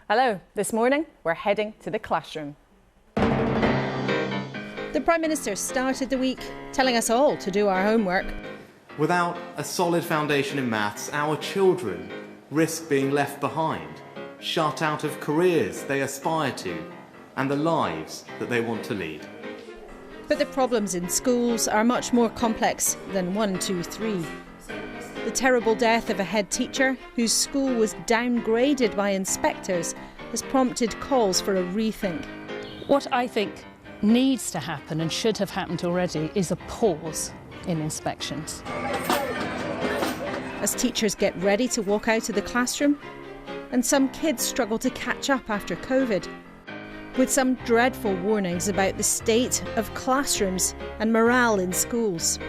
Hello, this morning we're heading to the classroom. The Prime Minister started the week telling us all to do our homework. Without a solid foundation in maths, our children risk being left behind, shut out of careers they aspire to and the lives that they want to lead. But the problems in schools are much more complex than 1, 2, 3. The terrible death of a head teacher whose school was downgraded by inspectors has prompted calls for a rethink. What I think needs to happen and should have happened already is a pause in inspections. As teachers get ready to walk out of the classroom, and some kids struggle to catch up after COVID, with some dreadful warnings about the state of classrooms and morale in schools.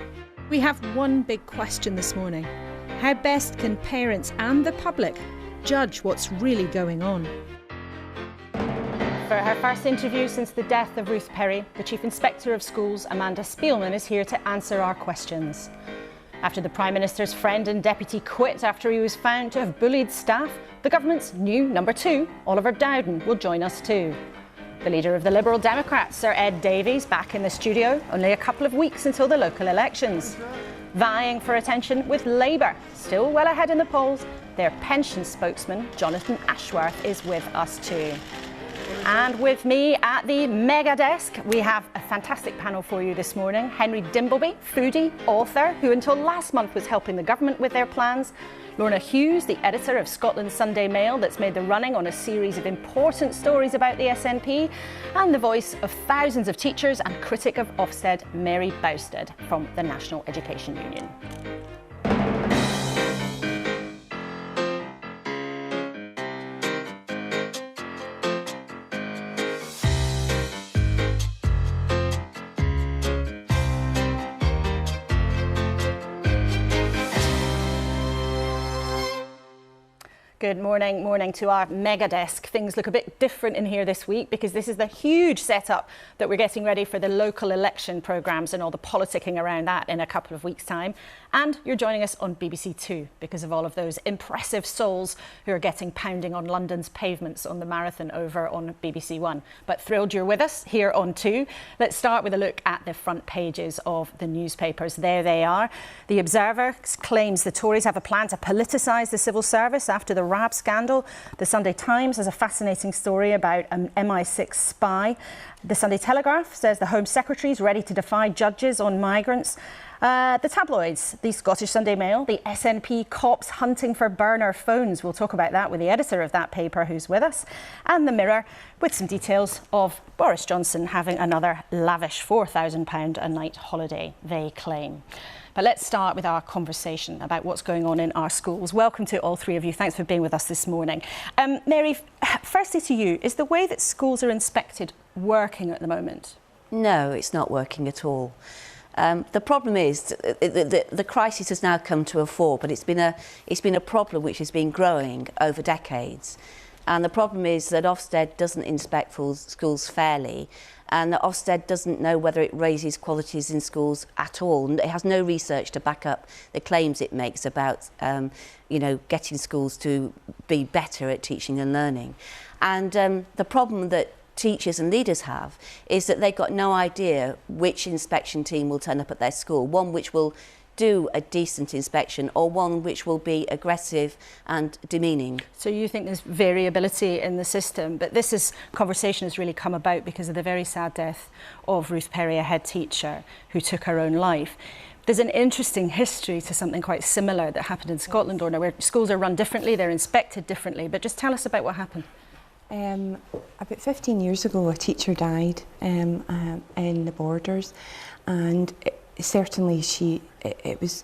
We have one big question this morning. How best can parents and the public judge what's really going on? For her first interview since the death of Ruth Perry, the Chief Inspector of Schools, Amanda Spielman, is here to answer our questions. After the Prime Minister's friend and deputy quit after he was found to have bullied staff, the government's new number 2, Oliver Dowden, will join us too. The leader of the Liberal Democrats, Sir Ed Davey, is back in the studio, only a couple of weeks until the local elections. Vying for attention with Labour, still well ahead in the polls, their pension spokesman, Jonathan Ashworth, is with us too. And with me at the mega desk, we have a fantastic panel for you this morning. Henry Dimbleby, foodie, author, who until last month was helping the government with their plans. Lorna Hughes, the editor of Scotland's Sunday Mail, that's made the running on a series of important stories about the SNP. And the voice of thousands of teachers and critic of Ofsted, Mary Bousted from the National Education Union. Good morning to our mega desk. Things look a bit different in here this week because this is the huge setup that we're getting ready for the local election programmes and all the politicking around that in a couple of weeks' time. And you're joining us on BBC Two because of all of those impressive souls who are getting pounding on London's pavements on the marathon over on BBC One. But thrilled you're with us here on Two. Let's start with a look at the front pages of the newspapers. There they are. The Observer claims the Tories have a plan to politicise the civil service after the RAB scandal. The Sunday Times has a fascinating story about an MI6 spy. The Sunday Telegraph says the Home Secretary is ready to defy judges on migrants. The tabloids, the Scottish Sunday Mail, the SNP cops hunting for burner phones. We'll talk about that with the editor of that paper who's with us. And the Mirror with some details of Boris Johnson having another lavish £4,000 a night holiday, they claim. But let's start with our conversation about what's going on in our schools. Welcome to all three of you. Thanks for being with us this morning. Mary, firstly to you, is the way that schools are inspected working at the moment? No, it's not working at all. The problem is the crisis has now come to a fore, but it's been a problem which has been growing over decades. And the problem is that Ofsted doesn't inspect schools fairly, and that Ofsted doesn't know whether it raises qualities in schools at all. And it has no research to back up the claims it makes about, getting schools to be better at teaching and learning. And the problem that teachers and leaders have is that they've got no idea which inspection team will turn up at their school, one which will do a decent inspection or one which will be aggressive and demeaning. So you think there's variability in the system, but this conversation has really come about because of the very sad death of Ruth Perry, a head teacher who took her own life. There's an interesting history to something quite similar that happened in Scotland, where schools are run differently, they're inspected differently, but just tell us about what happened. About 15 years ago, a teacher died in the Borders, and certainly it was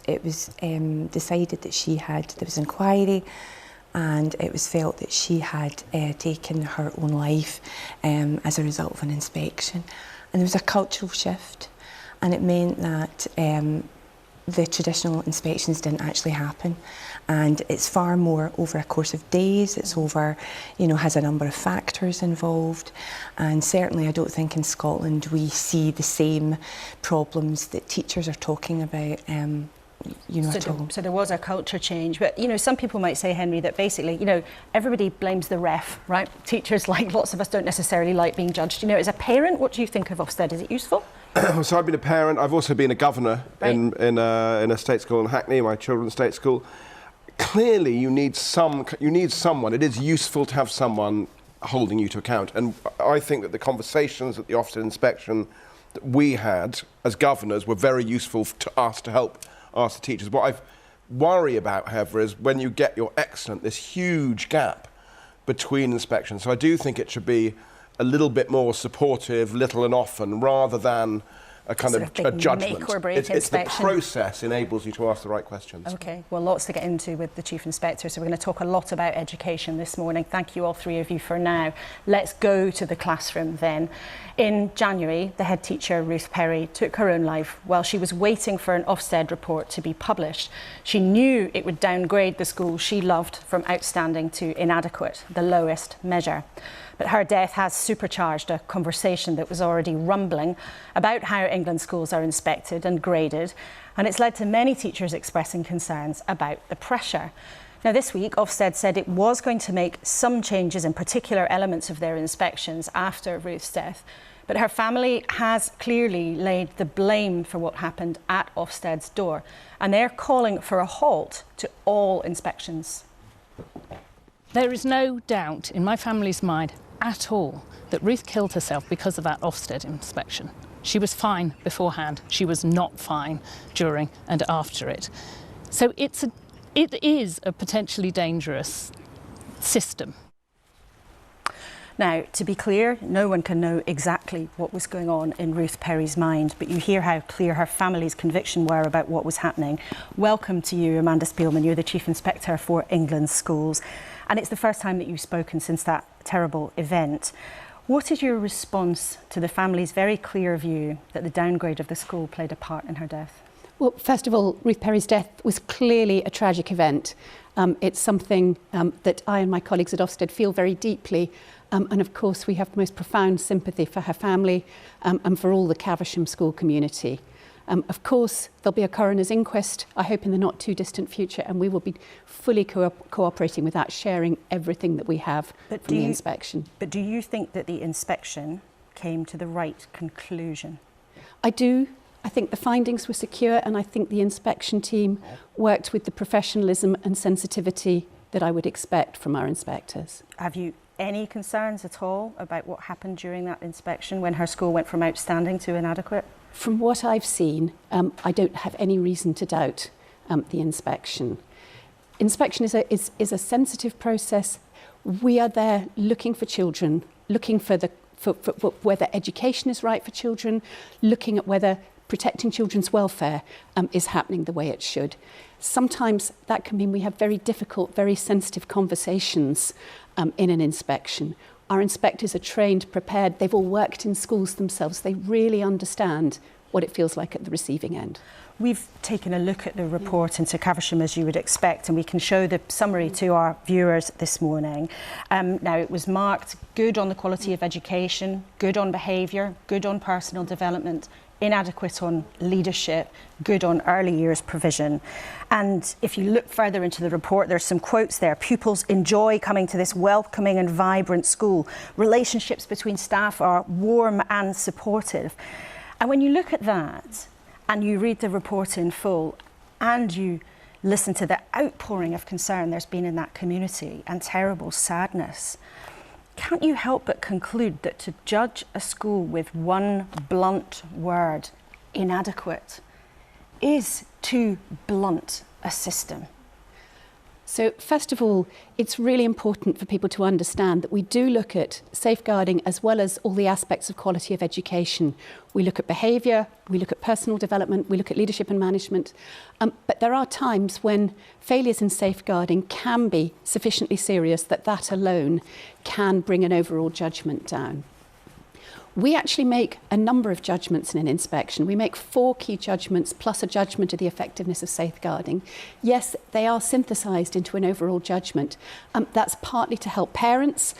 decided that there was inquiry, and it was felt that she had taken her own life as a result of an inspection. And there was a cultural shift, and it meant that the traditional inspections didn't actually happen, and it's far more over a course of days. It's over, has a number of factors involved, and certainly I don't think in Scotland we see the same problems that teachers are talking about at all. So there was a culture change, but some people might say, Henry, that basically everybody blames the ref, right? Teachers, like lots of us, don't necessarily like being judged. As a parent, what do you think of Ofsted? Is it useful? So I've been a parent. I've also been a governor in a state school in Hackney, my children's state school. Clearly, you need someone. It is useful to have someone holding you to account, and I think that the conversations at the Ofsted inspection that we had as governors were very useful to us to help ask the teachers. What I worry about, however, is when you get your excellent, this huge gap between inspections. So I do think it should be a little bit more supportive, little and often, rather than a kind of a judgment. Make or break it's the process enables you to ask the right questions. OK, well, lots to get into with the Chief Inspector, so we're going to talk a lot about education this morning. Thank you, all three of you, for now. Let's go to the classroom then. In January, the head teacher, Ruth Perry, took her own life while she was waiting for an Ofsted report to be published. She knew it would downgrade the school she loved from outstanding to inadequate, the lowest measure. But her death has supercharged a conversation that was already rumbling about how England schools are inspected and graded, and it's led to many teachers expressing concerns about the pressure. Now, this week, Ofsted said it was going to make some changes in particular elements of their inspections after Ruth's death, but her family has clearly laid the blame for what happened at Ofsted's door, and they're calling for a halt to all inspections. There is no doubt in my family's mind at all that Ruth killed herself because of that Ofsted inspection. She was fine beforehand. She was not fine during and after it. So it is a potentially dangerous system. Now, to be clear, no one can know exactly what was going on in Ruth Perry's mind, but you hear how clear her family's conviction were about what was happening. Welcome to you, Amanda Spielman. You're the Chief Inspector for England's schools, and it's the first time that you've spoken since that terrible event. What is your response to the family's very clear view that the downgrade of the school played a part in her death? Well, first of all, Ruth Perry's death was clearly a tragic event. It's something that I and my colleagues at Ofsted feel very deeply. And of course, we have the most profound sympathy for her family and for all the Caversham school community. Of course, there'll be a coroner's inquest, I hope in the not too distant future, and we will be fully cooperating with that, sharing everything that we have from the inspection. But do you think that the inspection came to the right conclusion? I do. I think the findings were secure, and I think the inspection team worked with the professionalism and sensitivity that I would expect from our inspectors. Have you any concerns at all about what happened during that inspection when her school went from outstanding to inadequate? From what I've seen, I don't have any reason to doubt the inspection. Inspection is a sensitive process. We are there looking for children, looking for whether education is right for children, looking at whether protecting children's welfare is happening the way it should. Sometimes that can mean we have very difficult, very sensitive conversations in an inspection. Our inspectors are trained, prepared, they've all worked in schools themselves. They really understand what it feels like at the receiving end. We've taken a look at the report into Caversham, as you would expect, and we can show the summary to our viewers this morning. Now, it was marked good on the quality of education, good on behaviour, good on personal development, inadequate on leadership, good on early years provision. And if you look further into the report, there's some quotes there. Pupils enjoy coming to this welcoming and vibrant school. Relationships between staff are warm and supportive. And when you look at that and you read the report in full and you listen to the outpouring of concern there's been in that community and terrible sadness, can't you help but conclude that to judge a school with one blunt word, inadequate, is too blunt a system? So first of all, it's really important for people to understand that we do look at safeguarding as well as all the aspects of quality of education. We look at behaviour, we look at personal development, we look at leadership and management. But there are times when failures in safeguarding can be sufficiently serious that alone can bring an overall judgment down. We actually make a number of judgments in an inspection. We make 4 key judgments plus a judgment of the effectiveness of safeguarding. Yes, they are synthesised into an overall judgment. That's partly to help parents.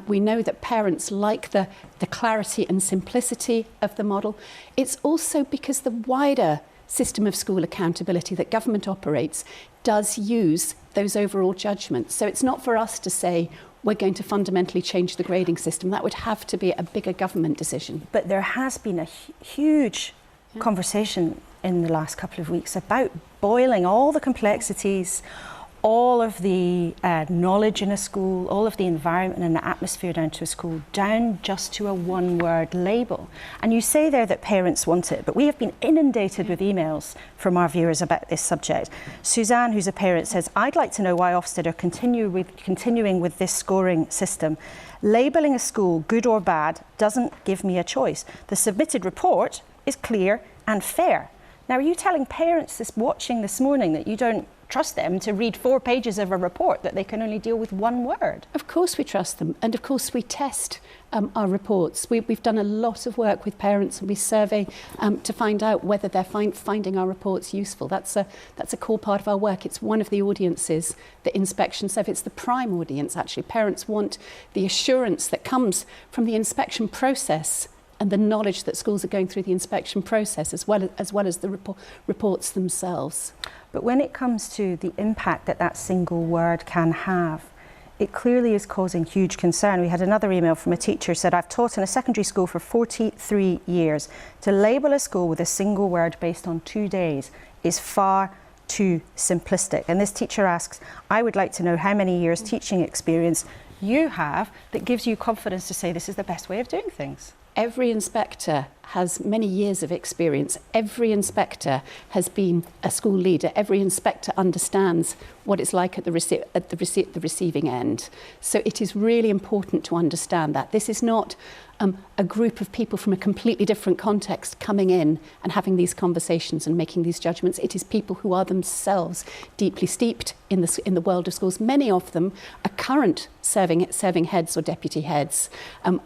We know that parents like the clarity and simplicity of the model. It's also because the wider system of school accountability that government operates does use those overall judgments. So it's not for us to say we're going to fundamentally change the grading system. That would have to be a bigger government decision. But there has been a huge conversation in the last couple of weeks about boiling all the complexities, all of the knowledge in a school, all of the environment and the atmosphere down to a school, down just to a one-word label. And you say there that parents want it, but we have been inundated with emails from our viewers about this subject. Suzanne, who's a parent, says, I'd like to know why Ofsted are continuing with this scoring system. Labelling a school good or bad doesn't give me a choice. The submitted report is clear and fair. Now, are you telling parents watching this morning that you don't trust them to read 4 pages of a report, that they can only deal with one word? Of course we trust them, and of course we test our reports. We've done a lot of work with parents, and we survey to find out whether they're finding our reports useful. That's a core part of our work. It's one of the audiences that inspection serve. It's the prime audience, actually. Parents want the assurance that comes from the inspection process and the knowledge that schools are going through the inspection process, as well as the reports themselves. But when it comes to the impact that single word can have, it clearly is causing huge concern. We had another email from a teacher who said, I've taught in a secondary school for 43 years. To label a school with a single word based on 2 days is far too simplistic. And this teacher asks, I would like to know how many years teaching experience you have that gives you confidence to say this is the best way of doing things. Every inspector has many years of experience. Every inspector has been a school leader. Every inspector understands what it's like at the receiving end. So it is really important to understand that. This is not a group of people from a completely different context coming in and having these conversations and making these judgments. It is people who are themselves deeply steeped in the world of schools. Many of them are current serving heads or deputy heads.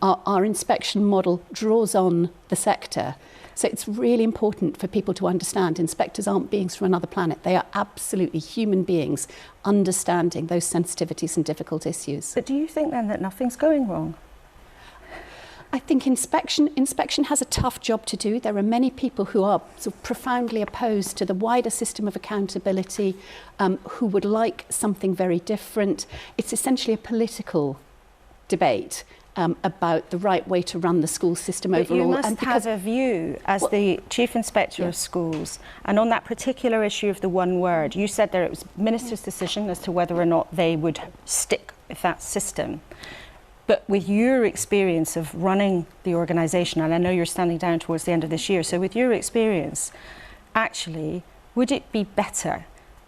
Our inspection model draws on the sector. So it's really important for people to understand inspectors aren't beings from another planet. They are absolutely human beings understanding those sensitivities and difficult issues. But do you think then that nothing's going wrong? I think inspection has a tough job to do. There are many people who are sort of profoundly opposed to the wider system of accountability, who would like something very different. It's essentially a political debate about the right way to run the school system overall. But you must have a view as the Chief Inspector of Schools, and on that particular issue of the one word, you said that it was Minister's decision as to whether or not they would stick with that system. But with your experience of running the organisation, and I know you're standing down towards the end of this year, so with your experience, actually, would it be better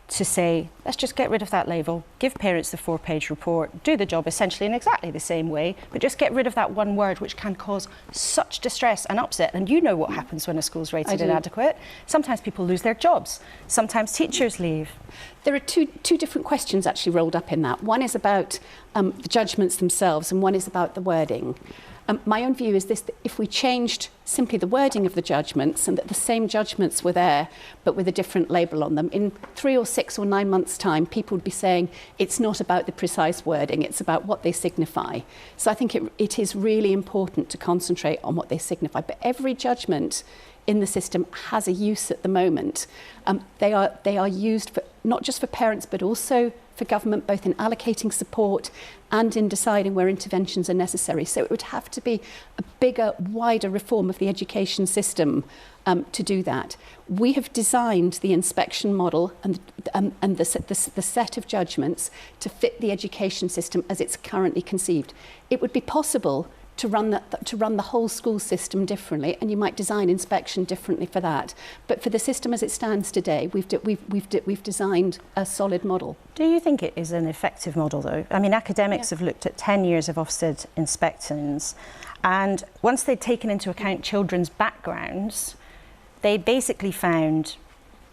to say, let's just get rid of that label, give parents the 4-page report, do the job essentially in exactly the same way, but just get rid of that one word which can cause such distress and upset. And you know what happens when a school's rated inadequate. Sometimes people lose their jobs. Sometimes teachers leave. There are two different questions actually rolled up in that. One is about the judgments themselves, and one is about the wording. My own view is this, that if we changed simply the wording of the judgments and that the same judgments were there but with a different label on them, in 3 or 6 or 9 months' time, people would be saying it's not about the precise wording, it's about what they signify. So I think it is really important to concentrate on what they signify. But every judgment in the system has a use at the moment. They are used for, not just for parents but also for government, both in allocating support and in deciding where interventions are necessary. So it would have to be a bigger, wider reform of the education system to do that. We have designed the inspection model and the set of judgments to fit the education system as it's currently conceived. It would be possible to run the whole school system differently, and you might design inspection differently for that. But for the system as it stands today, we've designed a solid model. Do you think it is an effective model, though? I mean, academics have looked at 10 years of Ofsted inspections, and once they'd taken into account children's backgrounds, they basically found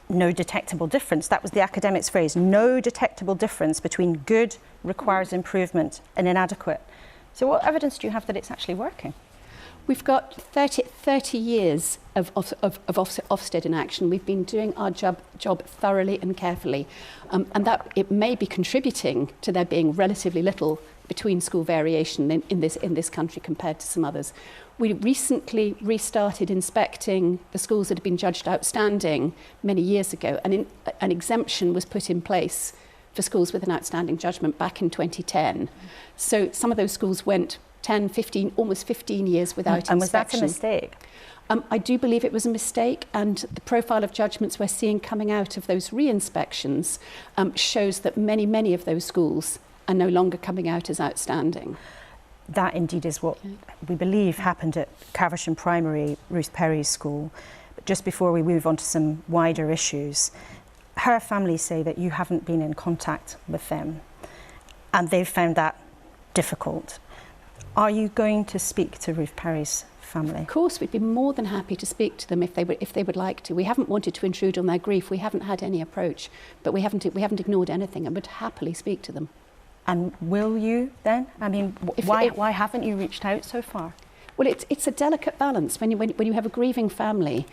no detectable difference. That was the academics' phrase, no detectable difference between good, requires improvement, and inadequate. So what evidence do you have that it's actually working? We've got 30 years of Ofsted in action. We've been doing our job thoroughly and carefully, and that it may be contributing to there being relatively little between school variation in this country compared to some others. We recently restarted inspecting the schools that had been judged outstanding many years ago, and an exemption was put in place for schools with an outstanding judgment back in 2010. So some of those schools went 10, 15, almost 15 years without inspection. And was that a mistake? I do believe it was a mistake, and the profile of judgments we're seeing coming out of those re-inspections shows that many of those schools are no longer coming out as outstanding. That indeed is what we believe happened at Caversham Primary, Ruth Perry's school. But just before we move on to some wider issues, her family say that you haven't been in contact with them, and they've found that difficult. Are you going to speak to Ruth Perry's family? Of course, we'd be more than happy to speak to them if they would like to. We haven't wanted to intrude on their grief. We haven't had any approach, but we haven't ignored anything, and would happily speak to them. And will you then? I mean, why haven't you reached out so far? Well, it's a delicate balance when you have a grieving family,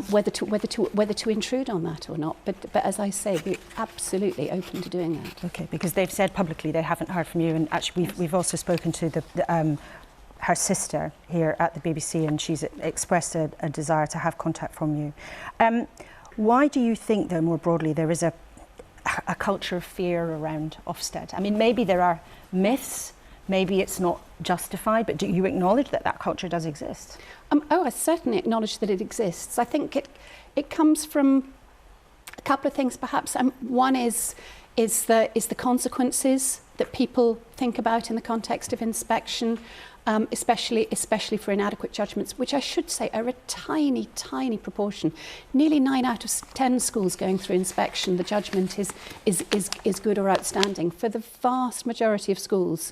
whether to intrude on that or not. But as I say, we're absolutely open to doing that. Okay, because they've said publicly they haven't heard from you, and actually we've also spoken to her sister here at the BBC, and she's expressed a desire to have contact from you. Why do you think, though, more broadly, there is a culture of fear around Ofsted? I mean, maybe there are myths. Maybe it's not justified, but do you acknowledge that that culture does exist? I certainly acknowledge that it exists. I think it comes from a couple of things, perhaps. One is the consequences that people think about in the context of inspection, especially for inadequate judgments, which I should say are a tiny proportion. Nearly 9 out of 10 schools going through inspection, the judgment is good or outstanding. For the vast majority of schools,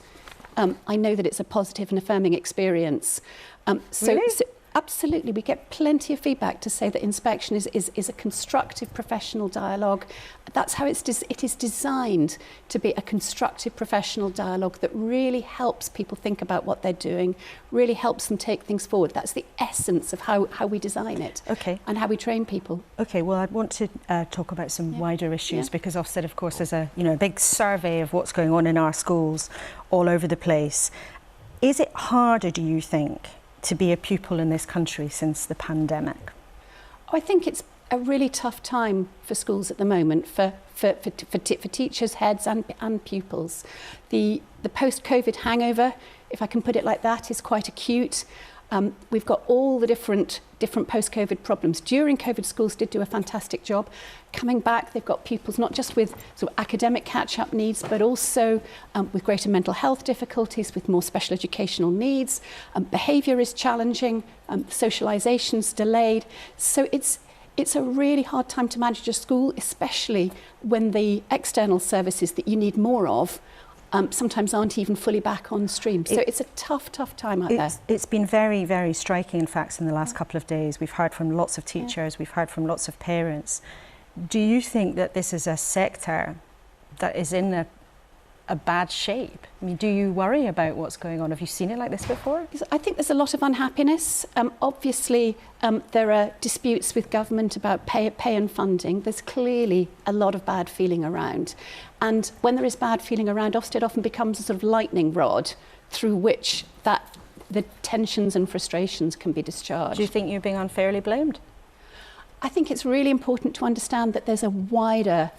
I know that it's a positive and affirming experience. Really? So absolutely, we get plenty of feedback to say that inspection is a constructive professional dialogue. That's how it is designed to be, a constructive professional dialogue that really helps people think about what they're doing, really helps them take things forward. That's the essence of how we design it. Okay. And how we train people. Okay, well, I want to talk about some wider issues, because Ofsted, of course, is a big survey of what's going on in our schools all over the place. Is it harder, do you think, to be a pupil in this country since the pandemic? I think it's a really tough time for schools at the moment, for teachers, heads and pupils. The post-COVID hangover, if I can put it like that, is quite acute. We've got all the different post-COVID problems. During COVID, schools did do a fantastic job. Coming back, they've got pupils not just with sort of academic catch-up needs, but also with greater mental health difficulties, with more special educational needs. Behaviour is challenging, socialisation's delayed. So it's a really hard time to manage a school, especially when the external services that you need more of sometimes aren't even fully back on stream. So it's a tough time out there. It's been very, very striking, in fact, in the last couple of days. We've heard from lots of teachers, we've heard from lots of parents. Do you think that this is a sector that is in a bad shape? I mean, do you worry about what's going on? Have you seen it like this before? I think there's a lot of unhappiness. Obviously, there are disputes with government about pay and funding. There's clearly a lot of bad feeling around. And when there is bad feeling around, Ofsted often becomes a sort of lightning rod through which the tensions and frustrations can be discharged. Do you think you're being unfairly blamed? I think it's really important to understand that there's a wider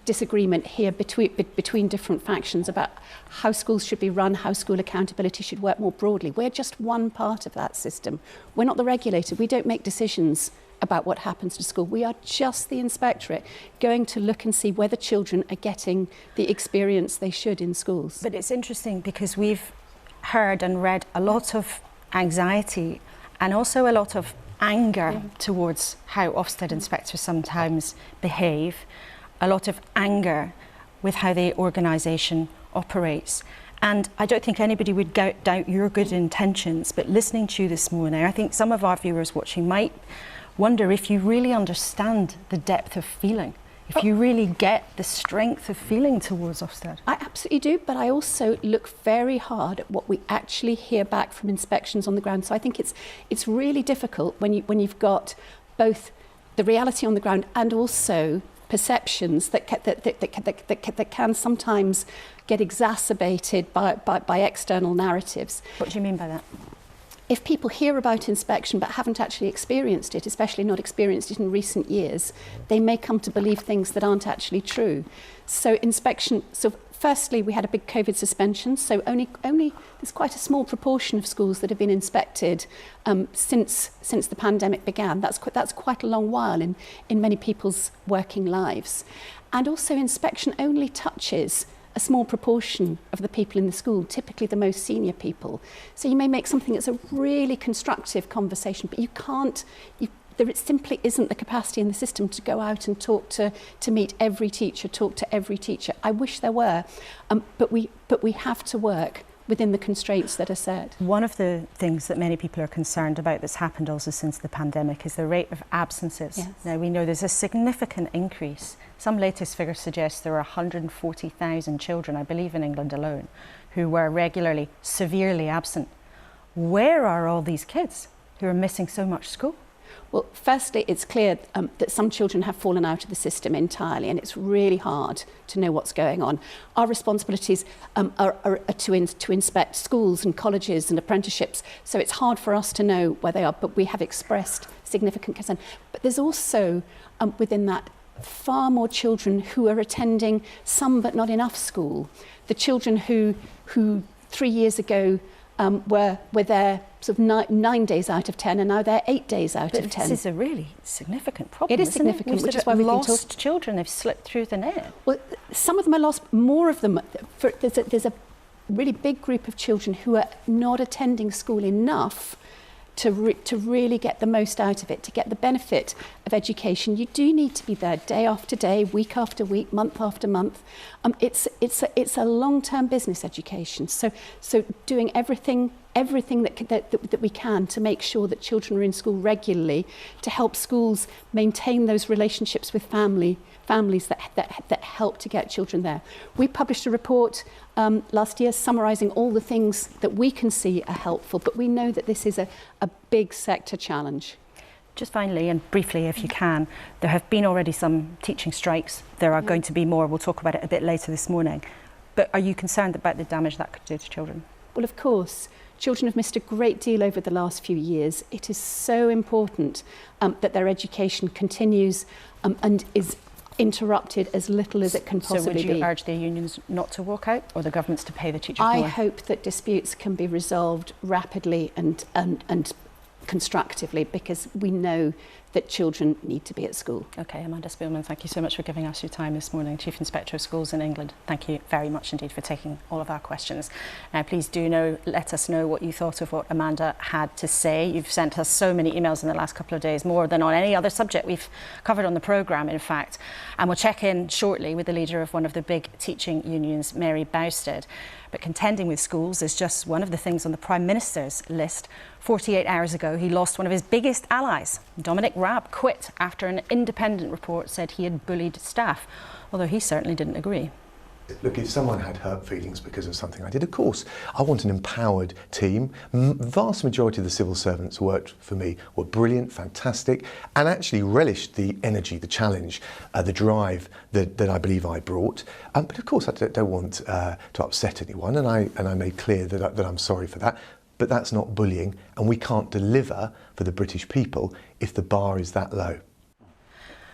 disagreement here between different factions about how schools should be run, how school accountability should work more broadly. We're just one part of that system. We're not the regulator. We don't make decisions about what happens to school. We are just the inspectorate going to look and see whether children are getting the experience they should in schools. But it's interesting because we've heard and read a lot of anxiety and also a lot of anger towards how Ofsted inspectors sometimes behave, a lot of anger with how the organisation operates. And I don't think anybody would doubt your good intentions, but listening to you this morning, I think some of our viewers watching might wonder if you really understand the depth of feeling, if you really get the strength of feeling towards Ofsted? I absolutely do, but I also look very hard at what we actually hear back from inspections on the ground. So I think it's really difficult when you've got both the reality on the ground and also perceptions that can sometimes get exacerbated by external narratives. What do you mean by that? If people hear about inspection but haven't actually experienced it, especially not experienced it in recent years, they may come to believe things that aren't actually true. So inspection, so firstly, we had a big COVID suspension, so only there's quite a small proportion of schools that have been inspected since the pandemic began. That's quite a long while in many people's working lives. And also inspection only touches a small proportion of the people in the school, typically the most senior people. So you may make something that's a really constructive conversation, but there simply isn't the capacity in the system to go out and talk to meet every teacher, talk to every teacher. I wish there were, but we have to work within the constraints that are set. One of the things that many people are concerned about that's happened also since the pandemic is the rate of absences. Yes. Now, we know there's a significant increase. Some latest figures suggest there are 140,000 children, I believe in England alone, who were regularly, severely absent. Where are all these kids who are missing so much school? Well, firstly, it's clear that some children have fallen out of the system entirely, and it's really hard to know what's going on. Our responsibilities are to inspect schools and colleges and apprenticeships, so it's hard for us to know where they are, but we have expressed significant concern. But there's also, within that, far more children who are attending some but not enough school. The children who 3 years ago were there sort of 9 days out of 10, and now they're 8 days out of 10. This is a really significant problem. It is significant, which is why we've lost children have slipped through the net. Well, some of them are lost. More of them. There's a really big group of children who are not attending school enough to really get the most out of it, to get the benefit of education. You do need to be there day after day, week after week, month after month. It's a long-term business, education. So doing everything that we can to make sure that children are in school regularly, to help schools maintain those relationships with families that help to get children there. We published a report last year summarising all the things that we can see are helpful, but we know that this is a big sector challenge. Just finally and briefly, if you can, there have been already some teaching strikes. There are going to be more. We'll talk about it a bit later this morning. But are you concerned about the damage that could do to children? Well, of course. Children have missed a great deal over the last few years. It is so important that their education continues and is interrupted as little as it can possibly be. So would you urge the unions not to walk out, or the governments to pay the teachers more? I hope that disputes can be resolved rapidly and constructively, because we know that children need to be at school. OK, Amanda Spielman, thank you so much for giving us your time this morning, Chief Inspector of Schools in England. Thank you very much indeed for taking all of our questions. Now, please do let us know what you thought of what Amanda had to say. You've sent us so many emails in the last couple of days, more than on any other subject we've covered on the programme, in fact. And we'll check in shortly with the leader of one of the big teaching unions, Mary Bowstead. But contending with schools is just one of the things on the Prime Minister's list. 48 hours ago, he lost one of his biggest allies. Dominic Raab quit after an independent report said he had bullied staff, although he certainly didn't agree. Look, if someone had hurt feelings because of something I did, of course, I want an empowered team. Vast majority of the civil servants who worked for me were brilliant, fantastic, and actually relished the energy, the challenge, the drive that I believe I brought. But of course, I don't want to upset anyone, and I made clear that I'm sorry for that. But that's not bullying, and we can't deliver for the British people if the bar is that low.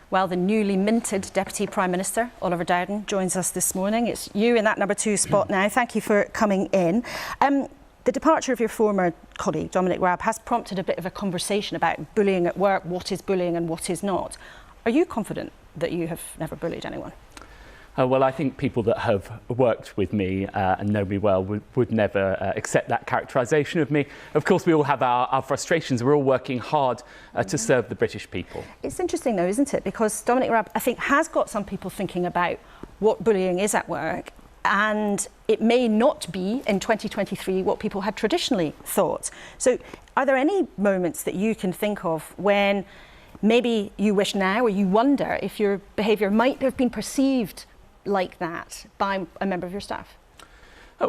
Well, the newly minted Deputy Prime Minister, Oliver Dowden, joins us this morning. It's you in that number 2 spot now. Thank you for coming in. The departure of your former colleague, Dominic Raab, has prompted a bit of a conversation about bullying at work, what is bullying and what is not. Are you confident that you have never bullied anyone? Well, I think people that have worked with me and know me well would never accept that characterisation of me. Of course, we all have our frustrations. We're all working hard to serve the British people. It's interesting, though, isn't it? Because Dominic Raab, I think, has got some people thinking about what bullying is at work, and it may not be in 2023 what people had traditionally thought. So are there any moments that you can think of when maybe you wish now, or you wonder if your behaviour might have been perceived like that by a member of your staff?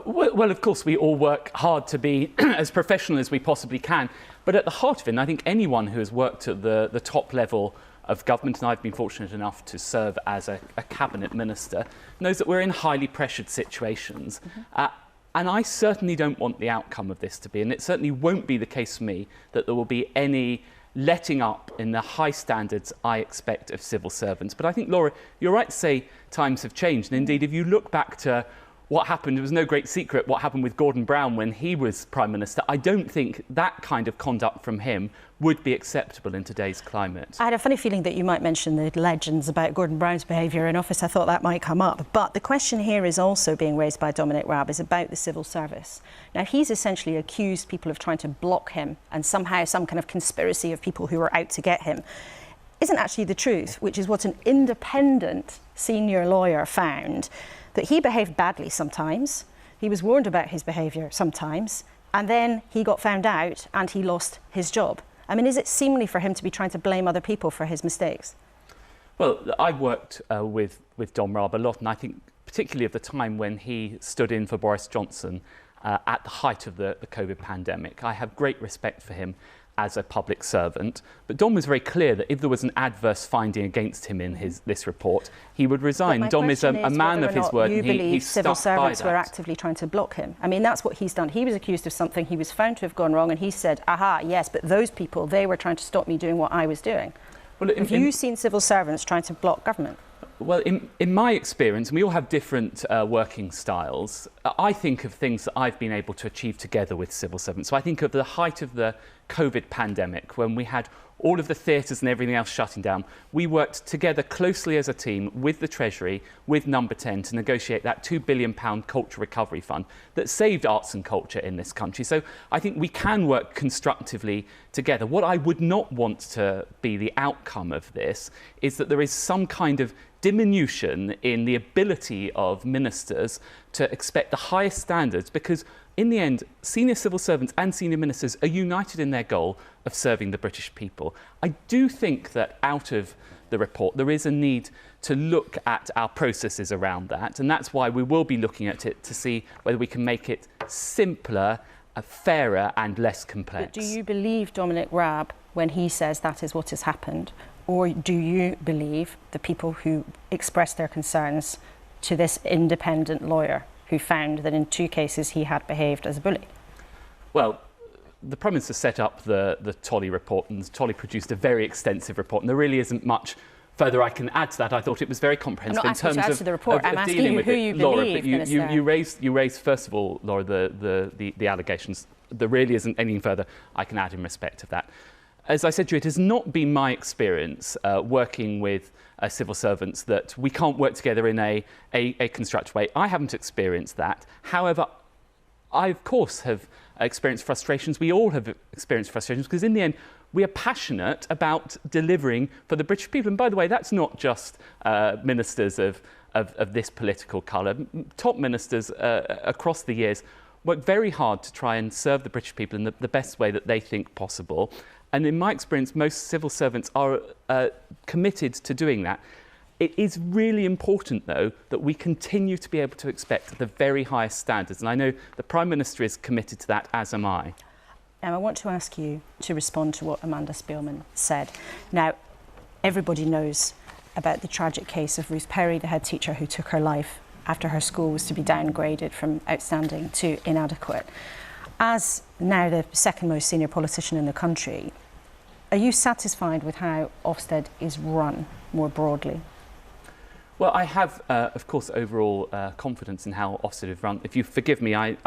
Well, of course, we all work hard to be as professional as we possibly can. But at the heart of it, and I think anyone who has worked at the top level of government, and I've been fortunate enough to serve as a cabinet minister, knows that we're in highly pressured situations. And I certainly don't want the outcome of this to be, and it certainly won't be the case for me, that there will be any letting up in the high standards I expect of civil servants. But I think, Laura, you're right to say times have changed. And indeed, if you look back to what happened, it was no great secret what happened with Gordon Brown when he was Prime Minister. I don't think that kind of conduct from him would be acceptable in today's climate. I had a funny feeling that you might mention the legends about Gordon Brown's behaviour in office. I thought that might come up. But the question here is also being raised by Dominic Raab, is about the civil service. Now, he's essentially accused people of trying to block him, and somehow some kind of conspiracy of people who are out to get him. Isn't actually the truth, which is what an independent senior lawyer found, that he behaved badly sometimes, he was warned about his behaviour sometimes, and then he got found out and he lost his job. I mean, is it seemly for him to be trying to blame other people for his mistakes? Well, I've worked with Dom Raab a lot, and I think particularly of the time when he stood in for Boris Johnson at the height of the COVID pandemic. I have great respect for him as a public servant, but Dom was very clear that if there was an adverse finding against him in this report, he would resign. Dom is a man of his word. You believe civil servants were that. actively trying to block him? I mean, that's what he's done. He was accused of something, he was found to have gone wrong, and he said, aha, yes, but those people, they were trying to stop me doing what I was doing. Well, have you seen civil servants trying to block government? Well, in my experience, and we all have different working styles, I think of things that I've been able to achieve together with civil servants. So I think of the height of the COVID pandemic, when we had all of the theatres and everything else shutting down. We worked together closely as a team with the Treasury, with Number 10, to negotiate that £2 billion culture recovery fund that saved arts and culture in this country. So I think we can work constructively together. What I would not want to be the outcome of this is that there is some kind of diminution in the ability of ministers to expect the highest standards, because in the end, senior civil servants and senior ministers are united in their goal of serving the British people. I do think that out of the report, there is a need to look at our processes around that, and that's why we will be looking at it to see whether we can make it simpler, fairer and less complex. But do you believe Dominic Raab when he says that is what has happened? Or do you believe the people who expressed their concerns to this independent lawyer who found that in 2 cases he had behaved as a bully? Well, the Prime Minister set up the Tolley report, and Tolley produced a very extensive report, and there really isn't much further I can add to that. I thought it was very comprehensive in terms of the report. I'm asking you who you believe, Laura, but you raised first of all, Laura, the allegations. There really isn't anything further I can add in respect of that. As I said to you, it has not been my experience working with civil servants that we can't work together in a constructive way. I haven't experienced that. However, I, of course, have experienced frustrations. We all have experienced frustrations, because in the end, we are passionate about delivering for the British people. And by the way, that's not just ministers of this political colour. Top ministers across the years work very hard to try and serve the British people in the best way that they think possible. And in my experience, most civil servants are committed to doing that. It is really important, though, that we continue to be able to expect the very highest standards. And I know the Prime Minister is committed to that, as am I. Now, I want to ask you to respond to what Amanda Spielman said. Now, everybody knows about the tragic case of Ruth Perry, the head teacher who took her life after her school was to be downgraded from outstanding to inadequate. As now the second most senior politician in the country, are you satisfied with how Ofsted is run more broadly? Well, I have, of course, overall confidence in how Ofsted is run. If you forgive me, I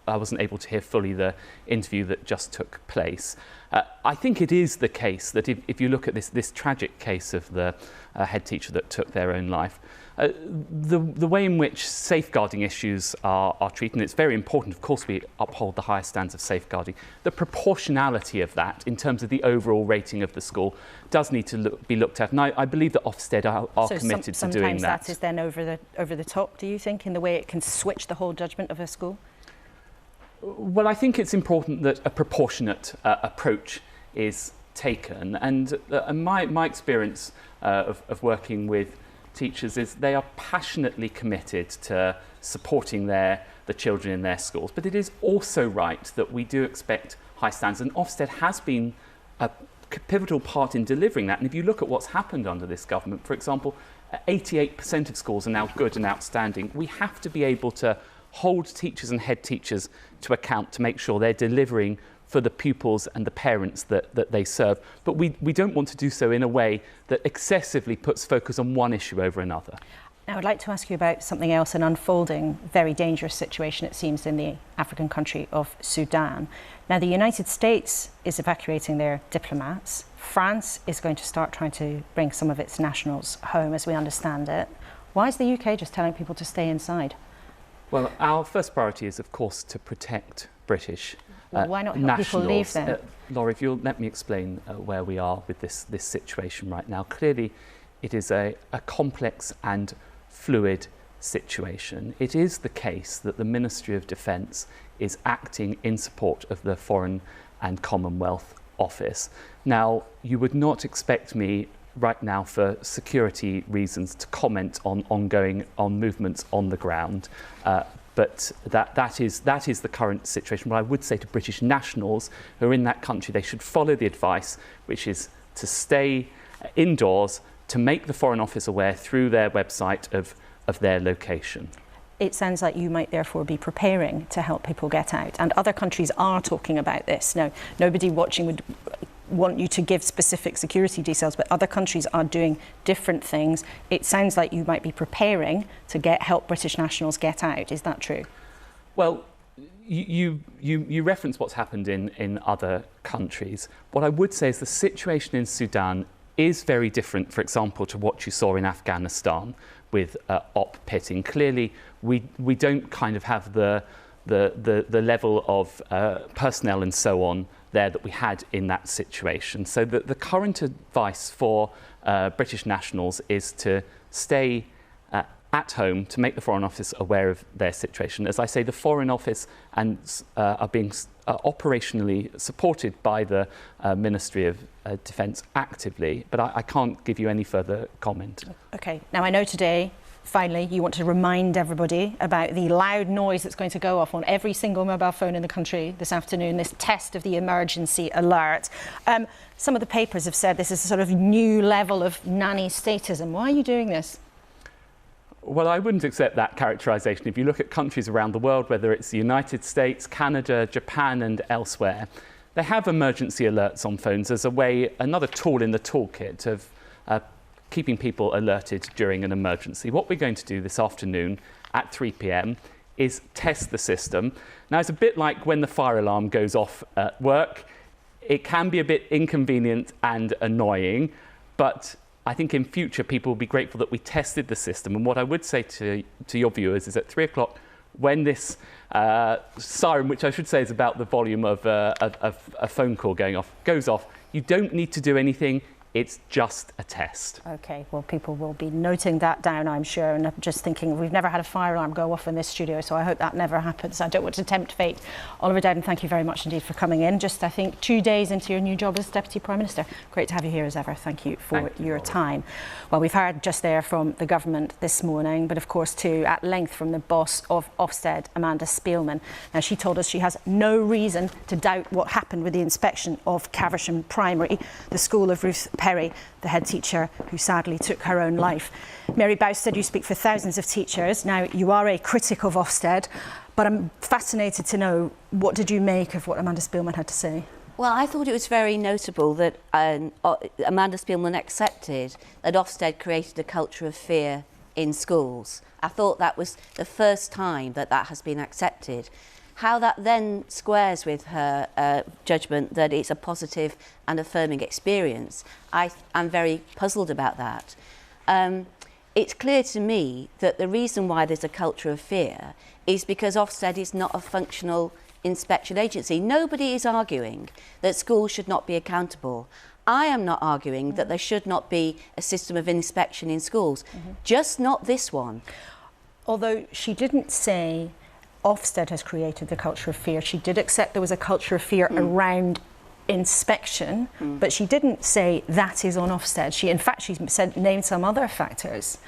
wasn't able to hear fully the interview that just took place. I think it is the case that if you look at this tragic case of the head teacher that took their own life, the way in which safeguarding issues are treated, and it's very important, of course, we uphold the highest standards of safeguarding, the proportionality of that in terms of the overall rating of the school does need to be looked at. And I believe that Ofsted are committed to doing that. Sometimes that is then over the top, do you think, in the way it can switch the whole judgment of a school? Well, I think it's important that a proportionate approach is taken. And my experience of working with teachers is they are passionately committed to supporting the children in their schools. But it is also right that we do expect high standards, and Ofsted has been a pivotal part in delivering that. And if you look at what's happened under this government, for example, 88% of schools are now good and outstanding. We have to be able to hold teachers and head teachers to account to make sure they're delivering for the pupils and the parents that they serve. But we don't want to do so in a way that excessively puts focus on one issue over another. Now, I'd like to ask you about something else, an unfolding, very dangerous situation, it seems, in the African country of Sudan. Now, the United States is evacuating their diplomats. France is going to start trying to bring some of its nationals home, as we understand it. Why is the UK just telling people to stay inside? Well, our first priority is, of course, to protect British why not help nationals. people leave then? Laura, if you'll let me explain where we are with this situation right now. Clearly, it is a complex and fluid situation. It is the case that the Ministry of Defence is acting in support of the Foreign and Commonwealth Office. Now, you would not expect me right now, for security reasons, to comment on movements on the ground. But that is the current situation. What I would say to British nationals who are in that country, they should follow the advice, which is to stay indoors, to make the Foreign Office aware through their website of their location. It sounds like you might therefore be preparing to help people get out. And other countries are talking about this. Now, nobody watching would want you to give specific security details, but other countries are doing different things. It sounds like you might be preparing to help British nationals get out. Is that true? Well, you reference what's happened in other countries. What I would say is the situation in Sudan is very different, for example, to what you saw in Afghanistan with op pitting. Clearly, we don't kind of have the level of personnel and so on there that we had in that situation. So the current advice for British nationals is to stay at home, to make the Foreign Office aware of their situation. As I say, the Foreign Office are being operationally supported by the Ministry of Defence actively, but I can't give you any further comment. Okay, now I know today, finally, you want to remind everybody about the loud noise that's going to go off on every single mobile phone in the country this afternoon, this test of the emergency alert. Some of the papers have said this is a sort of new level of nanny statism. Why are you doing this? Well, I wouldn't accept that characterisation. If you look at countries around the world, whether it's the United States, Canada, Japan and elsewhere, they have emergency alerts on phones as another tool in the toolkit of keeping people alerted during an emergency. What we're going to do this afternoon at 3 p.m. is test the system. Now, it's a bit like when the fire alarm goes off at work. It can be a bit inconvenient and annoying, but I think in future people will be grateful that we tested the system. And what I would say to your viewers is at 3 o'clock, when this siren, which I should say is about the volume of a phone call goes off, you don't need to do anything. It's just a test. OK, well, people will be noting that down, I'm sure, and just thinking, we've never had a fire alarm go off in this studio, so I hope that never happens. I don't want to tempt fate. Oliver Dowden, thank you very much indeed for coming in. Just, I think, 2 days into your new job as Deputy Prime Minister. Great to have you here as ever. Thank you for your time. Well, we've heard just there from the government this morning, but of course, too, at length from the boss of Ofsted, Amanda Spielman. Now, she told us she has no reason to doubt what happened with the inspection of Caversham Primary, the school of Ruth Perry, the head teacher who sadly took her own life. Mary Bousted, you speak for thousands of teachers. Now, you are a critic of Ofsted, but I'm fascinated to know, what did you make of what Amanda Spielman had to say? Well, I thought it was very notable that Amanda Spielman accepted that Ofsted created a culture of fear in schools. I thought that was the first time that has been accepted. How that then squares with her judgment that it's a positive and affirming experience, I'm very puzzled about that. It's clear to me that the reason why there's a culture of fear is because Ofsted is not a functional inspection agency. Nobody is arguing that schools should not be accountable. I am not arguing that there should not be a system of inspection in schools, just not this one. Although she didn't say Ofsted has created the culture of fear. She did accept there was a culture of fear around inspection, but she didn't say that is on Ofsted. She named some other factors.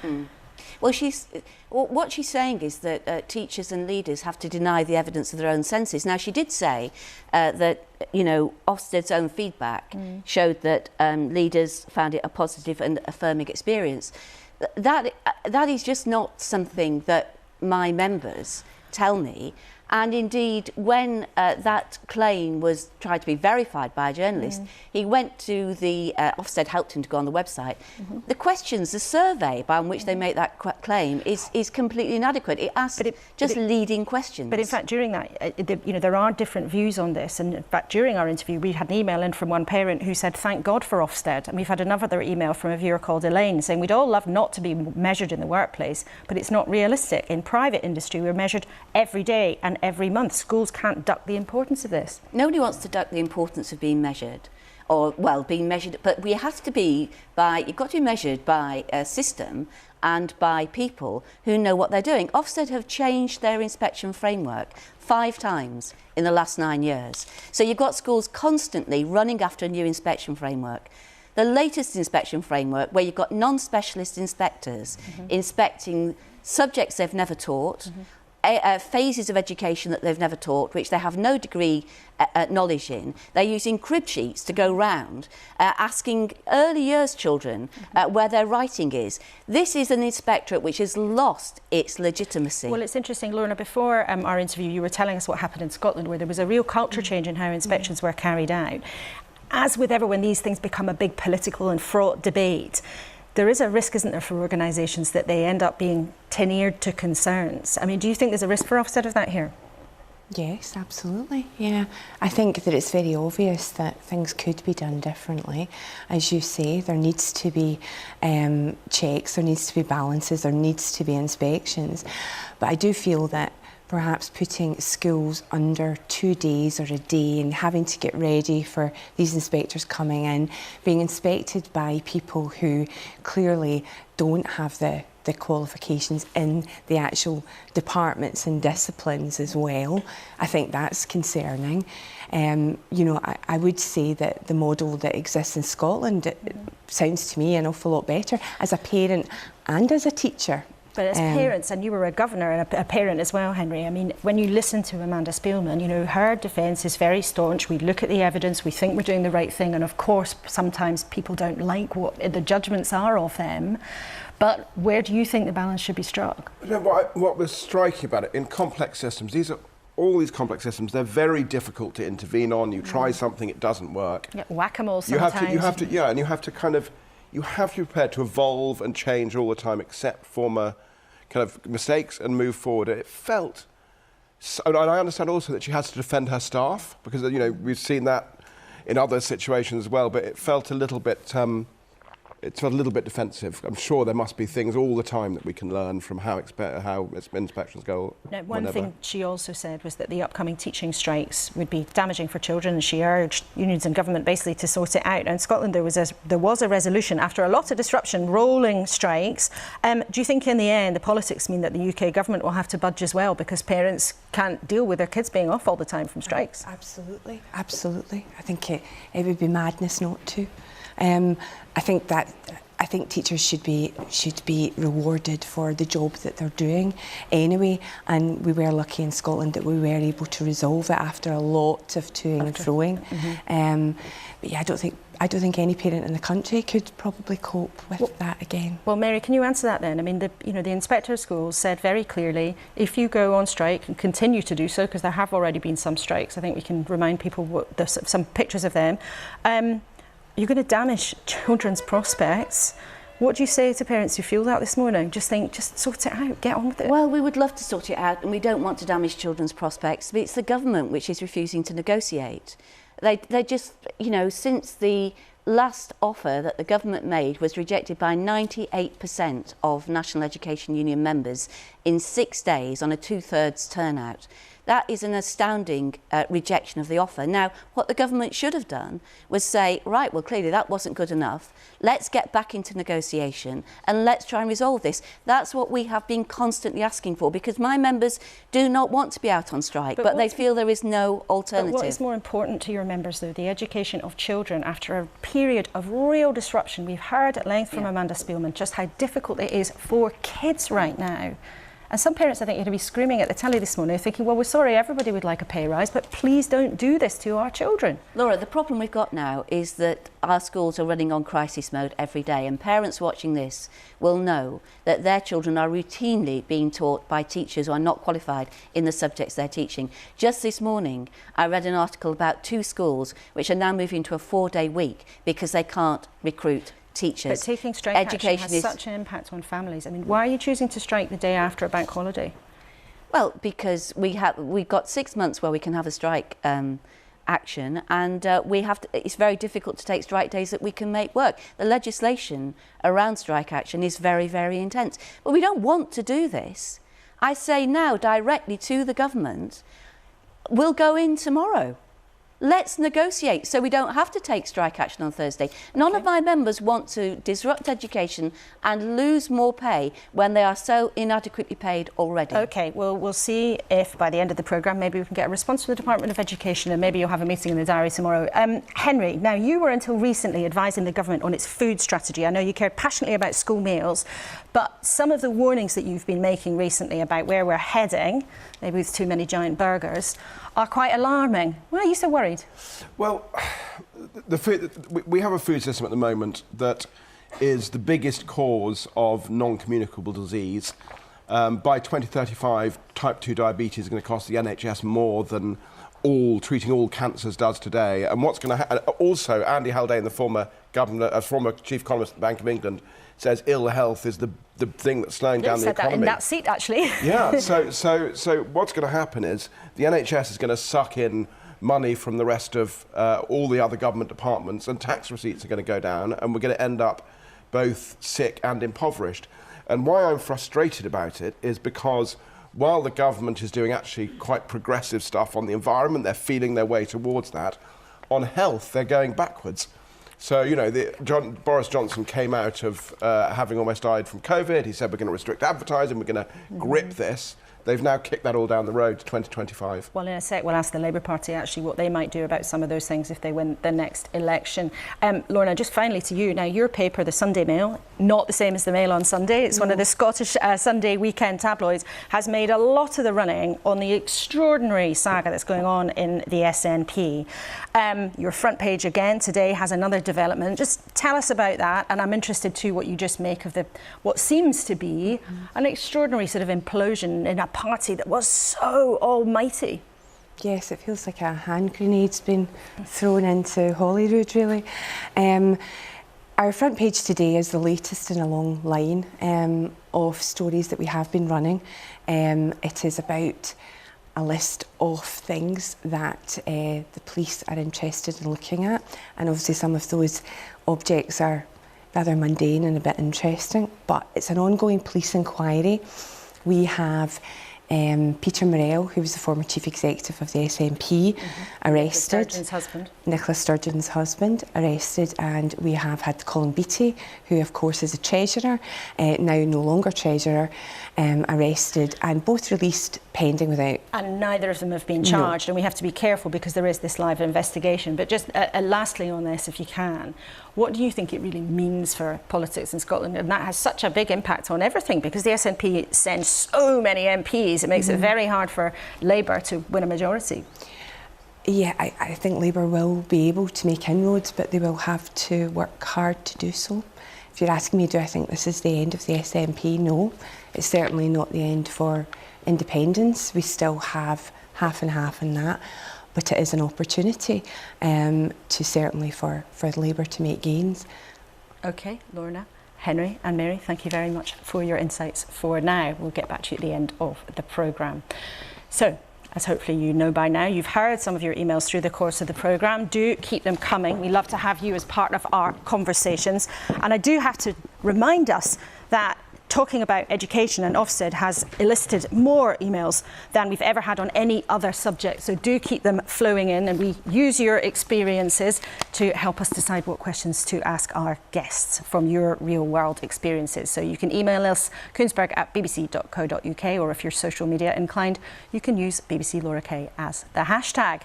Well, what she's saying is that teachers and leaders have to deny the evidence of their own senses. Now, she did say that, you know, Ofsted's own feedback showed that leaders found it a positive and affirming experience. That is just not something that my members tell me. And indeed, when that claim was tried to be verified by a journalist, he went to the Ofsted helped him to go on the website. The questions, the survey by which they make that claim is completely inadequate. It asks leading questions. But in fact, during that, you know, there are different views on this. And in fact, during our interview, we had an email in from one parent who said, "Thank God for Ofsted." And we've had another email from a viewer called Elaine saying, "We'd all love not to be measured in the workplace, but it's not realistic. In private industry, we're measured every day and every month. Schools can't duck the importance of this." Nobody wants to duck the importance of being measured, being measured, but we have to be you've got to be measured by a system and by people who know what they're doing. Ofsted have changed their inspection framework 5 times in the last 9 years. So you've got schools constantly running after a new inspection framework. The latest inspection framework, where you've got non-specialist inspectors inspecting subjects they've never taught, phases of education that they've never taught, which they have no degree knowledge in. They're using crib sheets to go round, asking early years children where their writing is. This is an inspectorate which has lost its legitimacy. Well, it's interesting, Lorna, before our interview, you were telling us what happened in Scotland, where there was a real culture change in how inspections were carried out. As with ever, when these things become a big political and fraught debate, there is a risk, isn't there, for organisations that they end up being tin-eared to concerns. I mean, do you think there's a risk for Ofsted of that here? Yes, absolutely, yeah. I think that it's very obvious that things could be done differently. As you say, there needs to be checks, there needs to be balances, there needs to be inspections. But I do feel that perhaps putting schools under 2 days or a day and having to get ready for these inspectors coming in, being inspected by people who clearly don't have the qualifications in the actual departments and disciplines as well, I think that's concerning. You know, I would say that the model that exists in Scotland, it sounds to me an awful lot better as a parent and as a teacher. But as parents, and you were a governor and a parent as well, Henry, I mean, when you listen to Amanda Spielman, you know, her defence is very staunch. We look at the evidence, we think we're doing the right thing, and of course, sometimes people don't like what the judgments are of them. But where do you think the balance should be struck? You know, what was striking about it, in complex systems, all these complex systems, they're very difficult to intervene on. You try something, it doesn't work. Yeah, whack-a-mole sometimes. You have to be prepared to evolve and change all the time, accept former kind of mistakes and move forward. It felt, and I understand also that she has to defend her staff, because, you know, we've seen that in other situations as well, but it felt a little bit defensive. I'm sure there must be things all the time that we can learn from how inspections go. Now, one thing she also said was that the upcoming teaching strikes would be damaging for children, and she urged unions and government basically to sort it out. And in Scotland, there was a resolution after a lot of disruption, rolling strikes. Do you think in the end the politics mean that the UK government will have to budge as well, because parents can't deal with their kids being off all the time from strikes? Absolutely, absolutely. I think it would be madness not to. I think teachers should be rewarded for the job that they're doing anyway, and we were lucky in Scotland that we were able to resolve it after a lot of toing and froing. But yeah, I don't think any parent in the country could probably cope with that again. Well, Mary, can you answer that then? I mean, the inspector of schools said very clearly, if you go on strike and continue to do so, because there have already been some strikes, I think we can remind people some pictures of them. You're going to damage children's prospects. What do you say to parents who feel that this morning? Just sort it out, get on with it. Well, we would love to sort it out, and we don't want to damage children's prospects, but it's the government which is refusing to negotiate. They just, you know, since the last offer that the government made was rejected by 98% of National Education Union members in 6 days on a 2/3 turnout. That is an astounding rejection of the offer. Now, what the government should have done was say, right, well, clearly that wasn't good enough. Let's get back into negotiation and let's try and resolve this. That's what we have been constantly asking for, because my members do not want to be out on strike, but they feel there is no alternative. But what is more important to your members, though, the education of children after a period of real disruption? We've heard at length from Amanda Spielman just how difficult it is for kids right now. And some parents, I think, are going to be screaming at the telly this morning, thinking, well, we're sorry, everybody would like a pay rise, but please don't do this to our children. Laura, the problem we've got now is that our schools are running on crisis mode every day, and parents watching this will know that their children are routinely being taught by teachers who are not qualified in the subjects they're teaching. Just this morning, I read an article about 2 schools which are now moving to a 4-day week because they can't recruit teachers. But taking strike action has such an impact on families. I mean, why are you choosing to strike the day after a bank holiday? Well, because we've got 6 months where we can have a strike action, and it's very difficult to take strike days that we can make work. The legislation around strike action is very, very intense. But we don't want to do this. I say now directly to the government, we'll go in tomorrow. Let's negotiate so we don't have to take strike action on Thursday. None of my members want to disrupt education and lose more pay when they are so inadequately paid already. OK, well, we'll see if by the end of the programme maybe we can get a response from the Department of Education, and maybe you'll have a meeting in the diary tomorrow. Henry, now you were until recently advising the government on its food strategy. I know you cared passionately about school meals, but some of the warnings that you've been making recently about where we're heading, maybe with too many giant burgers, are quite alarming. Why are you so worried? Well, we have a food system at the moment that is the biggest cause of non-communicable disease. By 2035, type 2 diabetes is going to cost the NHS more than treating all cancers does today. And what's going to happen? Also, Andy Haldane, the former chief economist at the Bank of England, says ill health is the thing that's slowing down the economy. Said that in that seat, actually. Yeah. So what's going to happen is the NHS is going to suck in money from the rest of all the other government departments, and tax receipts are going to go down, and we're going to end up both sick and impoverished. And why I'm frustrated about it is because while the government is doing actually quite progressive stuff on the environment, they're feeling their way towards that. On health, they're going backwards. So, you know, Boris Johnson came out of having almost died from COVID. He said, we're going to restrict advertising, we're going to grip this. They've now kicked that all down the road to 2025. Well, in a sec, we'll ask the Labour Party actually what they might do about some of those things if they win the next election. Lorna, just finally to you. Now, your paper, the Sunday Mail, not the same as the Mail on Sunday. It's one of the Scottish Sunday weekend tabloids, has made a lot of the running on the extraordinary saga that's going on in the SNP. Your front page again today has another development. Just tell us about that. And I'm interested too what you just make of what seems to be an extraordinary sort of implosion in a party that was so almighty. Yes, it feels like a hand grenade's been thrown into Holyrood, really. Our front page today is the latest in a long line of stories that we have been running. It is about a list of things that the police are interested in looking at, and obviously some of those objects are rather mundane and a bit interesting, but it's an ongoing police inquiry. We have Peter Morell, who was the former chief executive of the SNP, arrested. Nicola Sturgeon's husband, arrested, and we have had Colin Beattie, who of course is a treasurer, now no longer treasurer, arrested, and both released pending without. And neither of them have been charged, and we have to be careful because there is this live investigation. But just lastly on this, if you can, what do you think it really means for politics in Scotland? And that has such a big impact on everything because the SNP sends so many MPs. It makes it very hard for Labour to win a majority. Yeah, I think Labour will be able to make inroads, but they will have to work hard to do so. If you're asking me, do I think this is the end of the SNP? No, it's certainly not the end for independence. We still have half and half in that. But it is an opportunity to certainly for Labour to make gains. OK, Lorna, Henry and Mary, thank you very much for your insights for now. We'll get back to you at the end of the programme. So, as hopefully you know by now, you've heard some of your emails through the course of the programme. Do keep them coming. We love to have you as part of our conversations. And I do have to remind us that talking about education, and Ofsted has elicited more emails than we've ever had on any other subject. So do keep them flowing in, and we use your experiences to help us decide what questions to ask our guests from your real world experiences. So you can email us kuenssberg@bbc.co.uk, or if you're social media inclined, you can use BBC Laura K as the hashtag.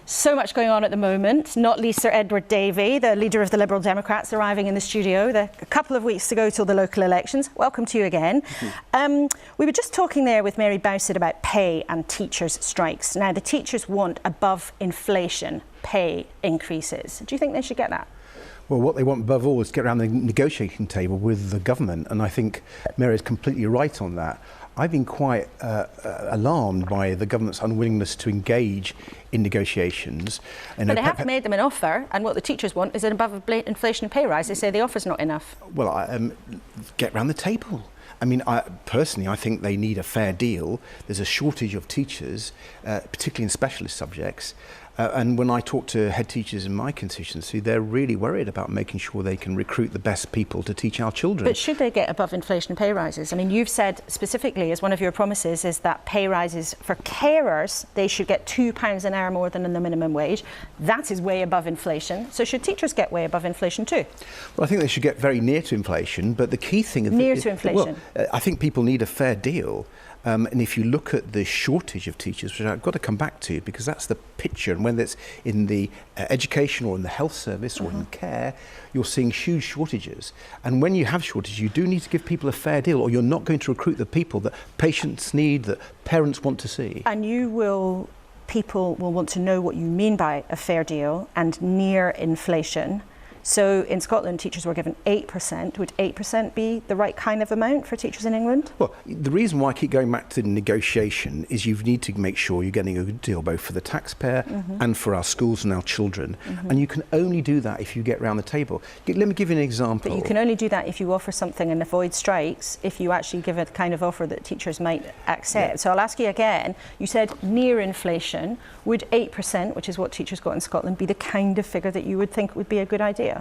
So much going on at the moment, not least Sir Ed Davey, the leader of the Liberal Democrats, arriving in the studio. A couple of weeks to go till the local elections. Welcome to you again. We were just talking there with Mary Bowsett about pay and teachers' strikes. Now, the teachers want above inflation pay increases. Do you think they should get that? Well, what they want above all is to get around the negotiating table with the government, and I think Mary is completely right on that. I've been quite alarmed by the government's unwillingness to engage in negotiations. But they have made them an offer, and what the teachers want is an above inflation pay rise. They say the offer's not enough. Well, get round the table. I mean, personally, I think they need a fair deal. There's a shortage of teachers, particularly in specialist subjects. And when I talk to head teachers in my constituency, they're really worried about making sure they can recruit the best people to teach our children. But should they get above inflation pay rises? I mean, you've said specifically as one of your promises is that pay rises for carers, they should get £2 an hour more than in the minimum wage. That is way above inflation. So should teachers get way above inflation too? Well, I think they should get very near to inflation, but the key thing is... Near to inflation? Well, I think people need a fair deal. And if you look at the shortage of teachers, which I've got to come back to, because that's the picture, and whether it's in the education or in the health service or in care, you're seeing huge shortages. And when you have shortages, you do need to give people a fair deal, or you're not going to recruit the people that patients need, that parents want to see. And people will want to know what you mean by a fair deal and near inflation. So in Scotland, teachers were given 8%. Would 8% be the right kind of amount for teachers in England? Well, the reason why I keep going back to the negotiation is you need to make sure you're getting a good deal both for the taxpayer and for our schools and our children. And you can only do that if you get round the table. Let me give you an example. But you can only do that if you offer something and avoid strikes, if you actually give a kind of offer that teachers might accept. Yeah. So I'll ask you again. You said near inflation. Would 8%, which is what teachers got in Scotland, be the kind of figure that you would think would be a good idea?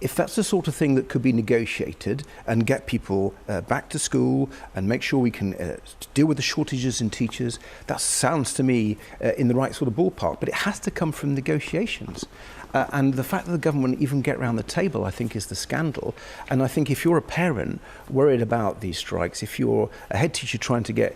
If that's the sort of thing that could be negotiated and get people back to school and make sure we can deal with the shortages in teachers, that sounds to me in the right sort of ballpark. But it has to come from negotiations. And the fact that the government even get around the table, I think, is the scandal. And I think if you're a parent worried about these strikes, if you're a head teacher trying to get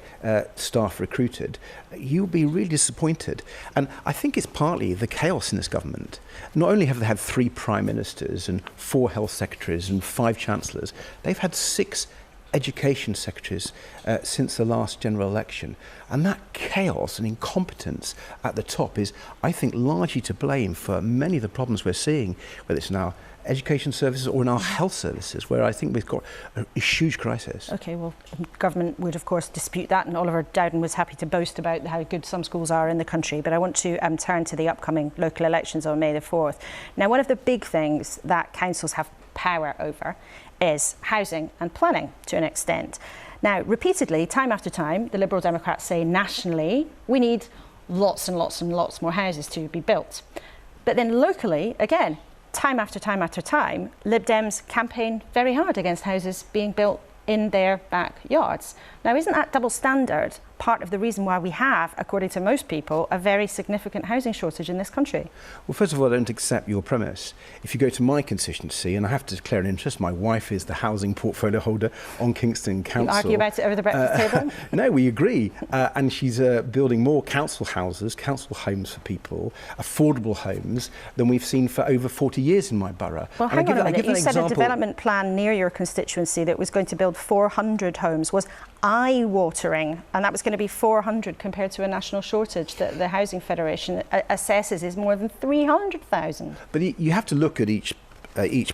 staff recruited, you'll be really disappointed. And I think it's partly the chaos in this government. Not only have they had 3 prime ministers and 4 health secretaries and 5 chancellors, they've had 6 education secretaries since the last general election. And that chaos and incompetence at the top is, I think, largely to blame for many of the problems we're seeing, whether it's in our education services or in our health services, where I think we've got a huge crisis. OK, well, government would, of course, dispute that, and Oliver Dowden was happy to boast about how good some schools are in the country. But I want to turn to the upcoming local elections on May the 4th. Now, one of the big things that councils have power over is housing and planning to an extent. Now, repeatedly, time after time, the Liberal Democrats say nationally we need lots and lots and lots more houses to be built. But then locally, again, time after time after time, Lib Dems campaign very hard against houses being built in their backyards. Now, isn't that double standard part of the reason why we have, according to most people, a very significant housing shortage in this country? Well, first of all, I don't accept your premise. If you go to my constituency, and I have to declare an interest, my wife is the housing portfolio holder on Kingston Council. You argue about it over the breakfast table? No, we agree. And she's building more council houses, council homes for people, affordable homes, than we've seen for over 40 years in my borough. Well, hang on a minute. You said a development plan near your constituency that was going to build 400 homes was eye-watering, and that was going to be 400 compared to a national shortage that the Housing Federation assesses is more than 300,000. But you have to look at each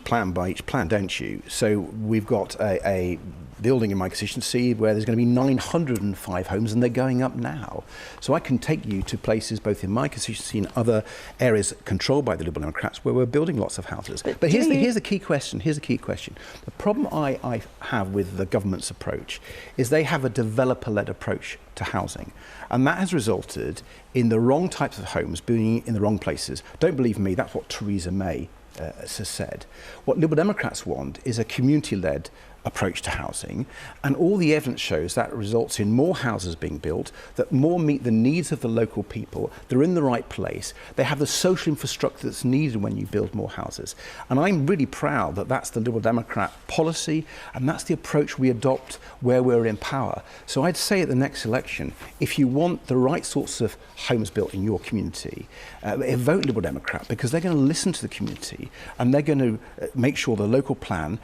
plan by each plan, don't you? So we've got a building in my constituency where there's going to be 905 homes, and they're going up now. So I can take you to places both in my constituency and other areas controlled by the Liberal Democrats where we're building lots of houses. But here's the key question. Here's the key question. The problem I have with the government's approach is they have a developer-led approach to housing, and that has resulted in the wrong types of homes being in the wrong places. Don't believe me, that's what Theresa May has said. What Liberal Democrats want is a community-led approach to housing, and all the evidence shows that results in more houses being built that more meet the needs of the local people. They're in the right place. They have the social infrastructure that's needed when you build more houses. And I'm really proud that that's the Liberal Democrat policy, and that's the approach we adopt where we're in power. So I'd say at the next election, if you want the right sorts of homes built in your community, vote Liberal Democrat, because they're going to listen to the community and they're going to make sure the local plan,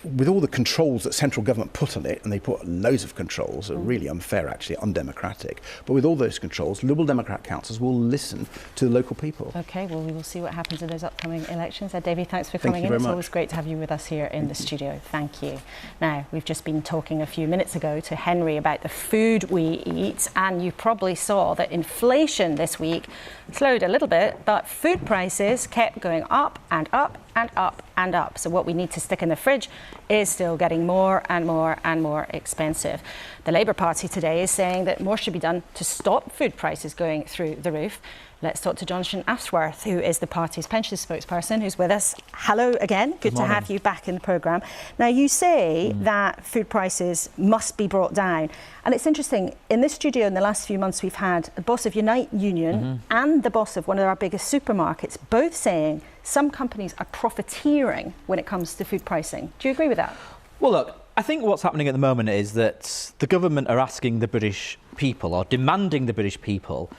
with all the controls that central government put on it, and they put loads of controls, are really unfair, actually, undemocratic. But with all those controls, Liberal Democrat councils will listen to the local people. OK, well, we will see what happens in those upcoming elections. Ed Davey, thanks for coming in. It's always great to have you with us here in the studio. Thank you. Now, we've just been talking a few minutes ago to Henry about the food we eat, and you probably saw that inflation this week slowed a little bit, but food prices kept going up and up and up and up. So what we need to stick in the fridge is still getting more and more and more expensive. The Labour Party today is saying that more should be done to stop food prices going through the roof. Let's talk to Jonathan Ashworth, who is the party's pensions spokesperson, who's with us. Hello again. Good to have you back in the programme. Now, you say that food prices must be brought down. And it's interesting, in this studio in the last few months, we've had the boss of Unite Union and the boss of one of our biggest supermarkets both saying some companies are profiteering when it comes to food pricing. Do you agree with that? Well, look, I think what's happening at the moment is that the government are asking the British people, or demanding the British people,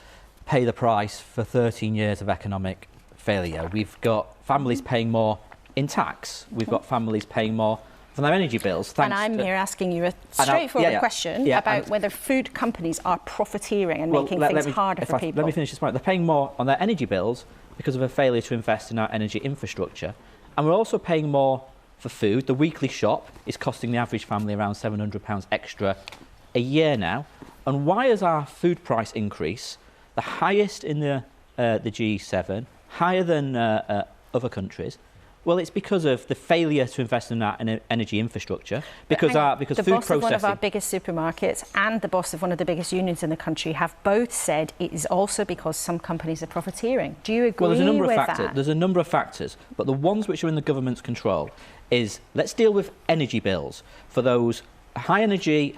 pay the price for 13 years of economic failure. We've got families paying more in tax. We've got families paying more for their energy bills. And I'm here asking you a straightforward question about whether food companies are profiteering and making things harder for people. Let me finish this point. They're paying more on their energy bills because of a failure to invest in our energy infrastructure. And we're also paying more for food. The weekly shop is costing the average family around £700 extra a year now. And why is our food price increase the highest in the G7, higher than other countries? Well, it's because of the failure to invest in our energy infrastructure. Because food processing. The boss of one of our biggest supermarkets and the boss of one of the biggest unions in the country have both said it is also because some companies are profiteering. Do you agree with that? Well, there's a number of factors. There's a number of factors, but the ones which are in the government's control is let's deal with energy bills for those energy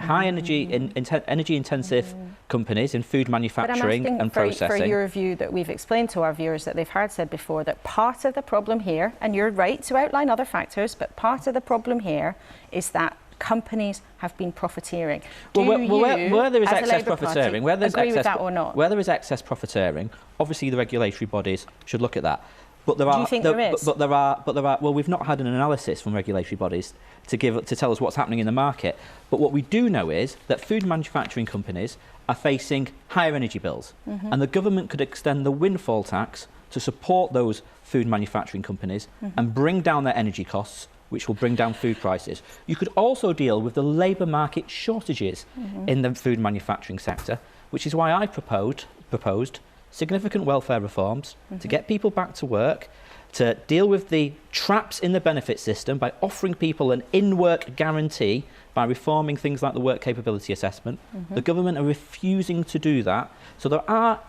intensive companies in food manufacturing and processing. For your view that we've explained to our viewers that they've heard said before that part of the problem here, and you're right to outline other factors, but part of the problem here is that companies have been profiteering. Where there is excess profiteering, where there is excess profiteering, obviously the regulatory bodies should look at that. But there are, do you think there is? But there are. Well, we've not had an analysis from regulatory bodies to tell us what's happening in the market. But what we do know is that food manufacturing companies are facing higher energy bills, and the government could extend the windfall tax to support those food manufacturing companies and bring down their energy costs, which will bring down food prices. You could also deal with the labour market shortages in the food manufacturing sector, which is why I proposed significant welfare reforms to get people back to work, to deal with the traps in the benefit system by offering people an in-work guarantee, by reforming things like the work capability assessment. The government are refusing to do that. So there are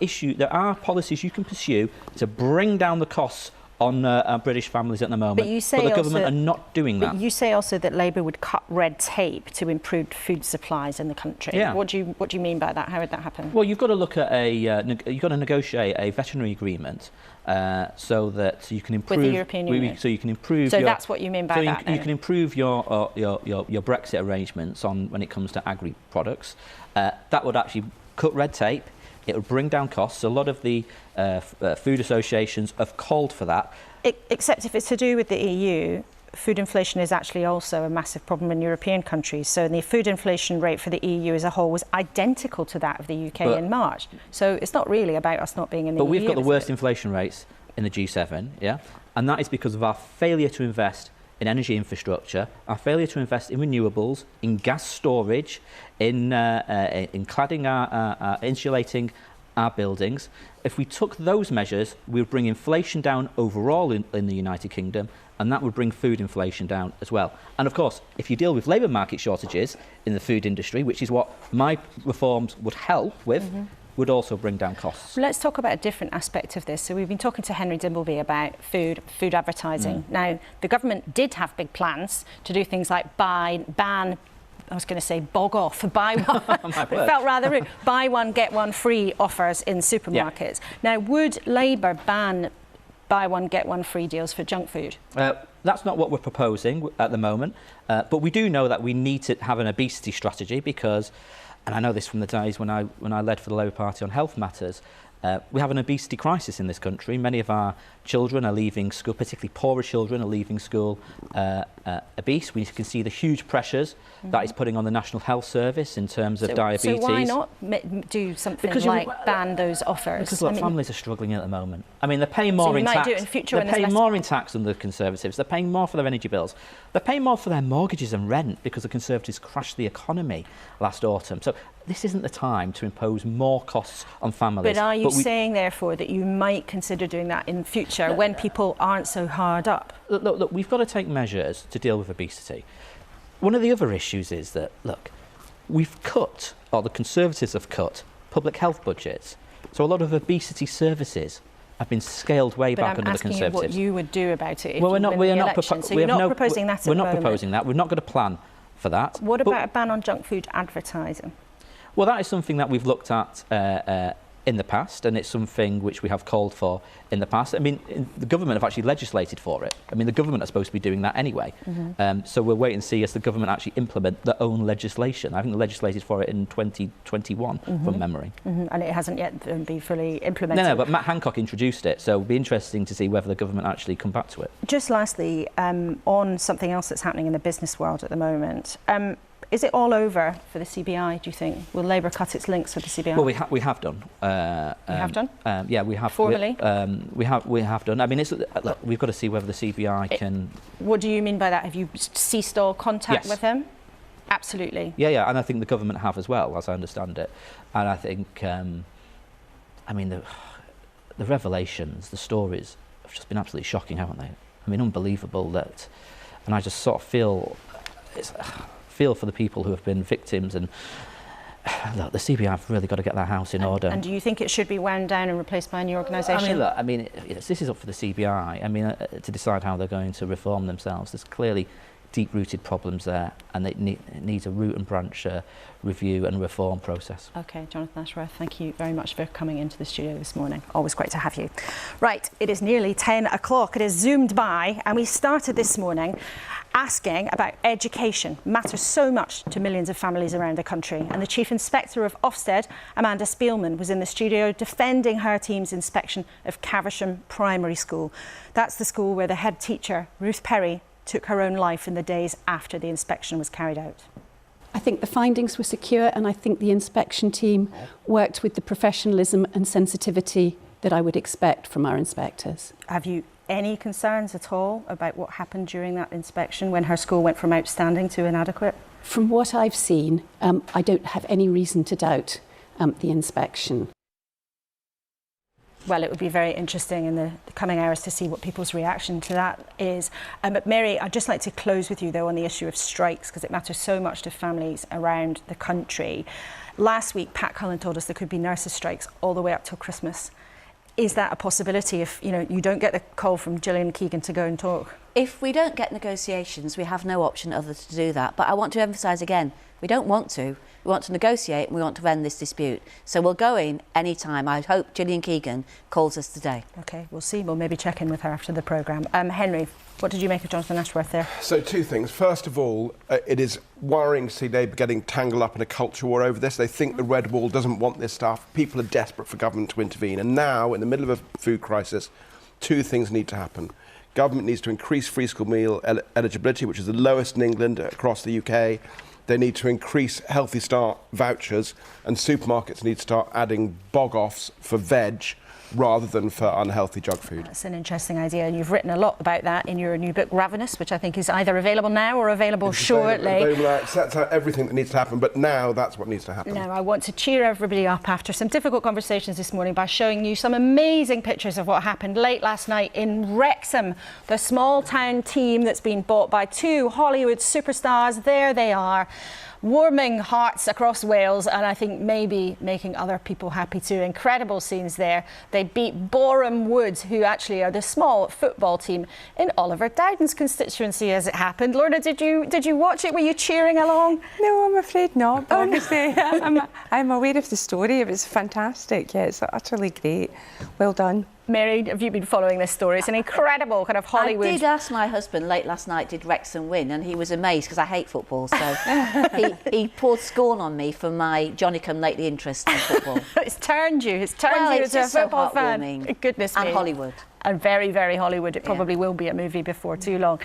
policies you can pursue to bring down the costs on British families at the moment, but the government are not doing that. But you say also that Labour would cut red tape to improve food supplies in the country. Yeah. What do you mean by that? How would that happen? Well, you've got to look at you've got to negotiate a veterinary agreement so that you can improve with the European Union. So you can improve. So that's what you mean by that. You can improve your Brexit arrangements on when it comes to agri products. That would actually cut red tape. It would bring down costs. A lot of the food associations have called for that. Except if it's to do with the EU, food inflation is actually also a massive problem in European countries. So the food inflation rate for the EU as a whole was identical to that of the UK in March. So it's not really about us not being in the EU. But we've got the worst inflation rates in the G7, yeah? And that is because of our failure to invest in energy infrastructure, our failure to invest in renewables, in gas storage, in cladding insulating our buildings. If we took those measures, we would bring inflation down overall in the United Kingdom, and that would bring food inflation down as well. And of course, if you deal with labour market shortages in the food industry, which is what my reforms would help with, would also bring down costs. Let's talk about a different aspect of this. So we've been talking to Henry Dimbleby about food advertising. Now, the government did have big plans to do things like ban, I was going to say bog off, buy one, it felt rather rude, buy one, get one free offers in supermarkets. Now, would Labour ban buy one, get one free deals for junk food? That's not what we're proposing at the moment, but we do know that we need to have an obesity strategy because, and I know this from the days when I led for the Labour Party on health matters, we have an obesity crisis in this country. Many of our children are leaving school, particularly poorer children are leaving school obese. We can see the huge pressures that is putting on the National Health Service in terms of diabetes. So why not do something like ban those offers? Because look, families are struggling at the moment. I mean, they're paying more in tax. Might do it in future they're paying more in tax than the Conservatives. They're paying more for their energy bills. They're paying more for their mortgages and rent because the Conservatives crashed the economy last autumn. So this isn't the time to impose more costs on families. But are you saying, therefore, that you might consider doing that in future when people aren't so hard up? Look, we've got to take measures to deal with obesity. One of the other issues is that, look, we've cut, or the Conservatives have cut, public health budgets. So a lot of obesity services have been scaled way back under the Conservatives. But I'm asking you what you would do about it if well, you win the election. So you're not proposing that at the moment? We're not proposing that. We've not got a plan for that. What about a ban on junk food advertising? Well, that is something that we've looked at in the past, and it's something which we have called for in the past. I mean, the government have actually legislated for it. I mean, the government are supposed to be doing that anyway. So we'll wait and see as the government actually implement their own legislation. I think they legislated for it in 2021, from memory. And it hasn't yet been fully implemented. No, but Matt Hancock introduced it, so it'll be interesting to see whether the government actually come back to it. Just lastly, on something else that's happening in the business world at the moment, is it all over for the CBI, do you think? Will Labour cut its links with the CBI? Well, we have done. You have done? Yeah, we have. Formally? We have done. I mean, look, we've got to see whether the CBI can... What do you mean by that? Have you ceased all contact with him? Absolutely. Yeah, and I think the government have as well, as I understand it. And I think, I mean, the revelations, the stories have just been absolutely shocking, haven't they? I mean, unbelievable that... And I just sort of feel for the people who have been victims, and look, the CBI have really got to get their house in order. And do you think it should be wound down and replaced by a new organisation? I mean, this is up for the CBI. I mean, to decide how they're going to reform themselves. There's clearly deep-rooted problems there, and it needs a root and branch review and reform process. OK, Jonathan Ashworth, thank you very much for coming into the studio this morning. Always great to have you. Right, it is nearly 10 o'clock. It has zoomed by, and we started this morning asking about education. Matters so much to millions of families around the country. And the Chief Inspector of Ofsted, Amanda Spielman, was in the studio defending her team's inspection of Caversham Primary School. That's the school where the head teacher, Ruth Perry, took her own life in the days after the inspection was carried out. I think the findings were secure, and I think the inspection team worked with the professionalism and sensitivity that I would expect from our inspectors. Have you any concerns at all about what happened during that inspection when her school went from outstanding to inadequate? From what I've seen, I don't have any reason to doubt the inspection. Well, it would be very interesting in the coming hours to see what people's reaction to that is. But Mary, I'd just like to close with you, though, on the issue of strikes, because it matters so much to families around the country. Last week, Pat Cullen told us there could be nurses' strikes all the way up till Christmas. Is that a possibility if you don't get the call from Gillian Keegan to go and talk? If we don't get negotiations, we have no option other to do that. But I want to emphasise again, we don't want to. We want to negotiate and we want to end this dispute. So we'll go in any time. I hope Gillian Keegan calls us today. OK, we'll see. We'll maybe check in with her after the programme. Henry, what did you make of Jonathan Ashworth there? So two things. First of all, it is worrying to see Labour getting tangled up in a culture war over this. They think the Red Wall doesn't want this stuff. People are desperate for government to intervene. And now, in the middle of a food crisis, two things need to happen. Government needs to increase free school meal eligibility, which is the lowest in England across the UK. They need to increase Healthy Start vouchers, and supermarkets need to start adding bog-offs for veg rather than for unhealthy junk food. That's an interesting idea, and you've written a lot about that in your new book, Ravenous, which I think is either available now or available shortly. It sets out everything that needs to happen, but now that's what needs to happen. Now, I want to cheer everybody up after some difficult conversations this morning by showing you some amazing pictures of what happened late last night in Wrexham. The small town team that's been bought by two Hollywood superstars, there they are. warming hearts across Wales, and I think maybe making other people happy too. Incredible scenes there. They beat Boreham Wood, who actually are the small football team in Oliver Dowden's constituency, as it happened. Lorna, did you watch it? Were you cheering along? No, I'm afraid not. But honestly, I'm aware of the story. It was fantastic. Yeah, it's utterly great. Well done. Mary, have you been following this story? It's an incredible kind of Hollywood... I did ask my husband late last night, did Wrexham win? And he was amazed because I hate football. So he poured scorn on me for my Johnny-come-lately interest in football. It's turned you. It's turned you into a football fan. Goodness me. And Hollywood. And very, very Hollywood. It probably will be a movie before too long.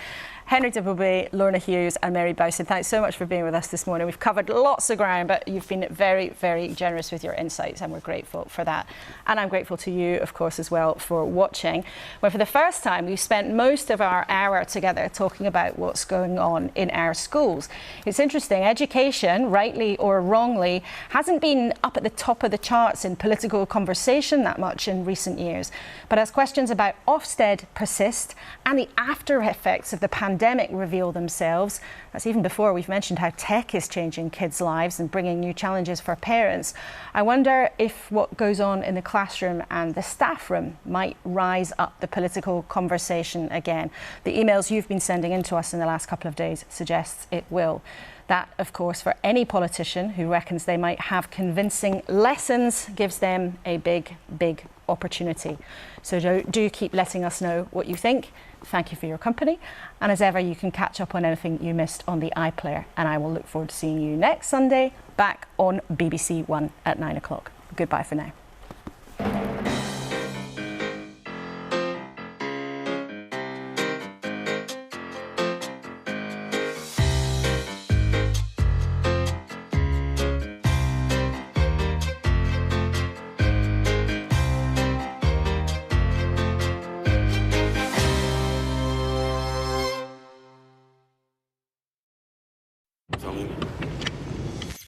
Henry Dibbleby, Lorna Hughes and Mary Bowson, thanks so much for being with us this morning. We've covered lots of ground, but you've been very, very generous with your insights, and we're grateful for that. And I'm grateful to you, of course, as well for watching. Well, for the first time, we've spent most of our hour together talking about what's going on in our schools. It's interesting, education, rightly or wrongly, hasn't been up at the top of the charts in political conversation that much in recent years. But as questions about Ofsted persist and the after effects of the pandemic reveal themselves, that's even before we've mentioned how tech is changing kids' lives and bringing new challenges for parents. I wonder if what goes on in the classroom and the staff room might rise up the political conversation again. The emails you've been sending in to us in the last couple of days suggests it will. That, of course, for any politician who reckons they might have convincing lessons, gives them a big, big opportunity. So do keep letting us know what you think. Thank you for your company. And as ever, you can catch up on anything you missed on the iPlayer. And I will look forward to seeing you next Sunday back on BBC One at 9 o'clock. Goodbye for now.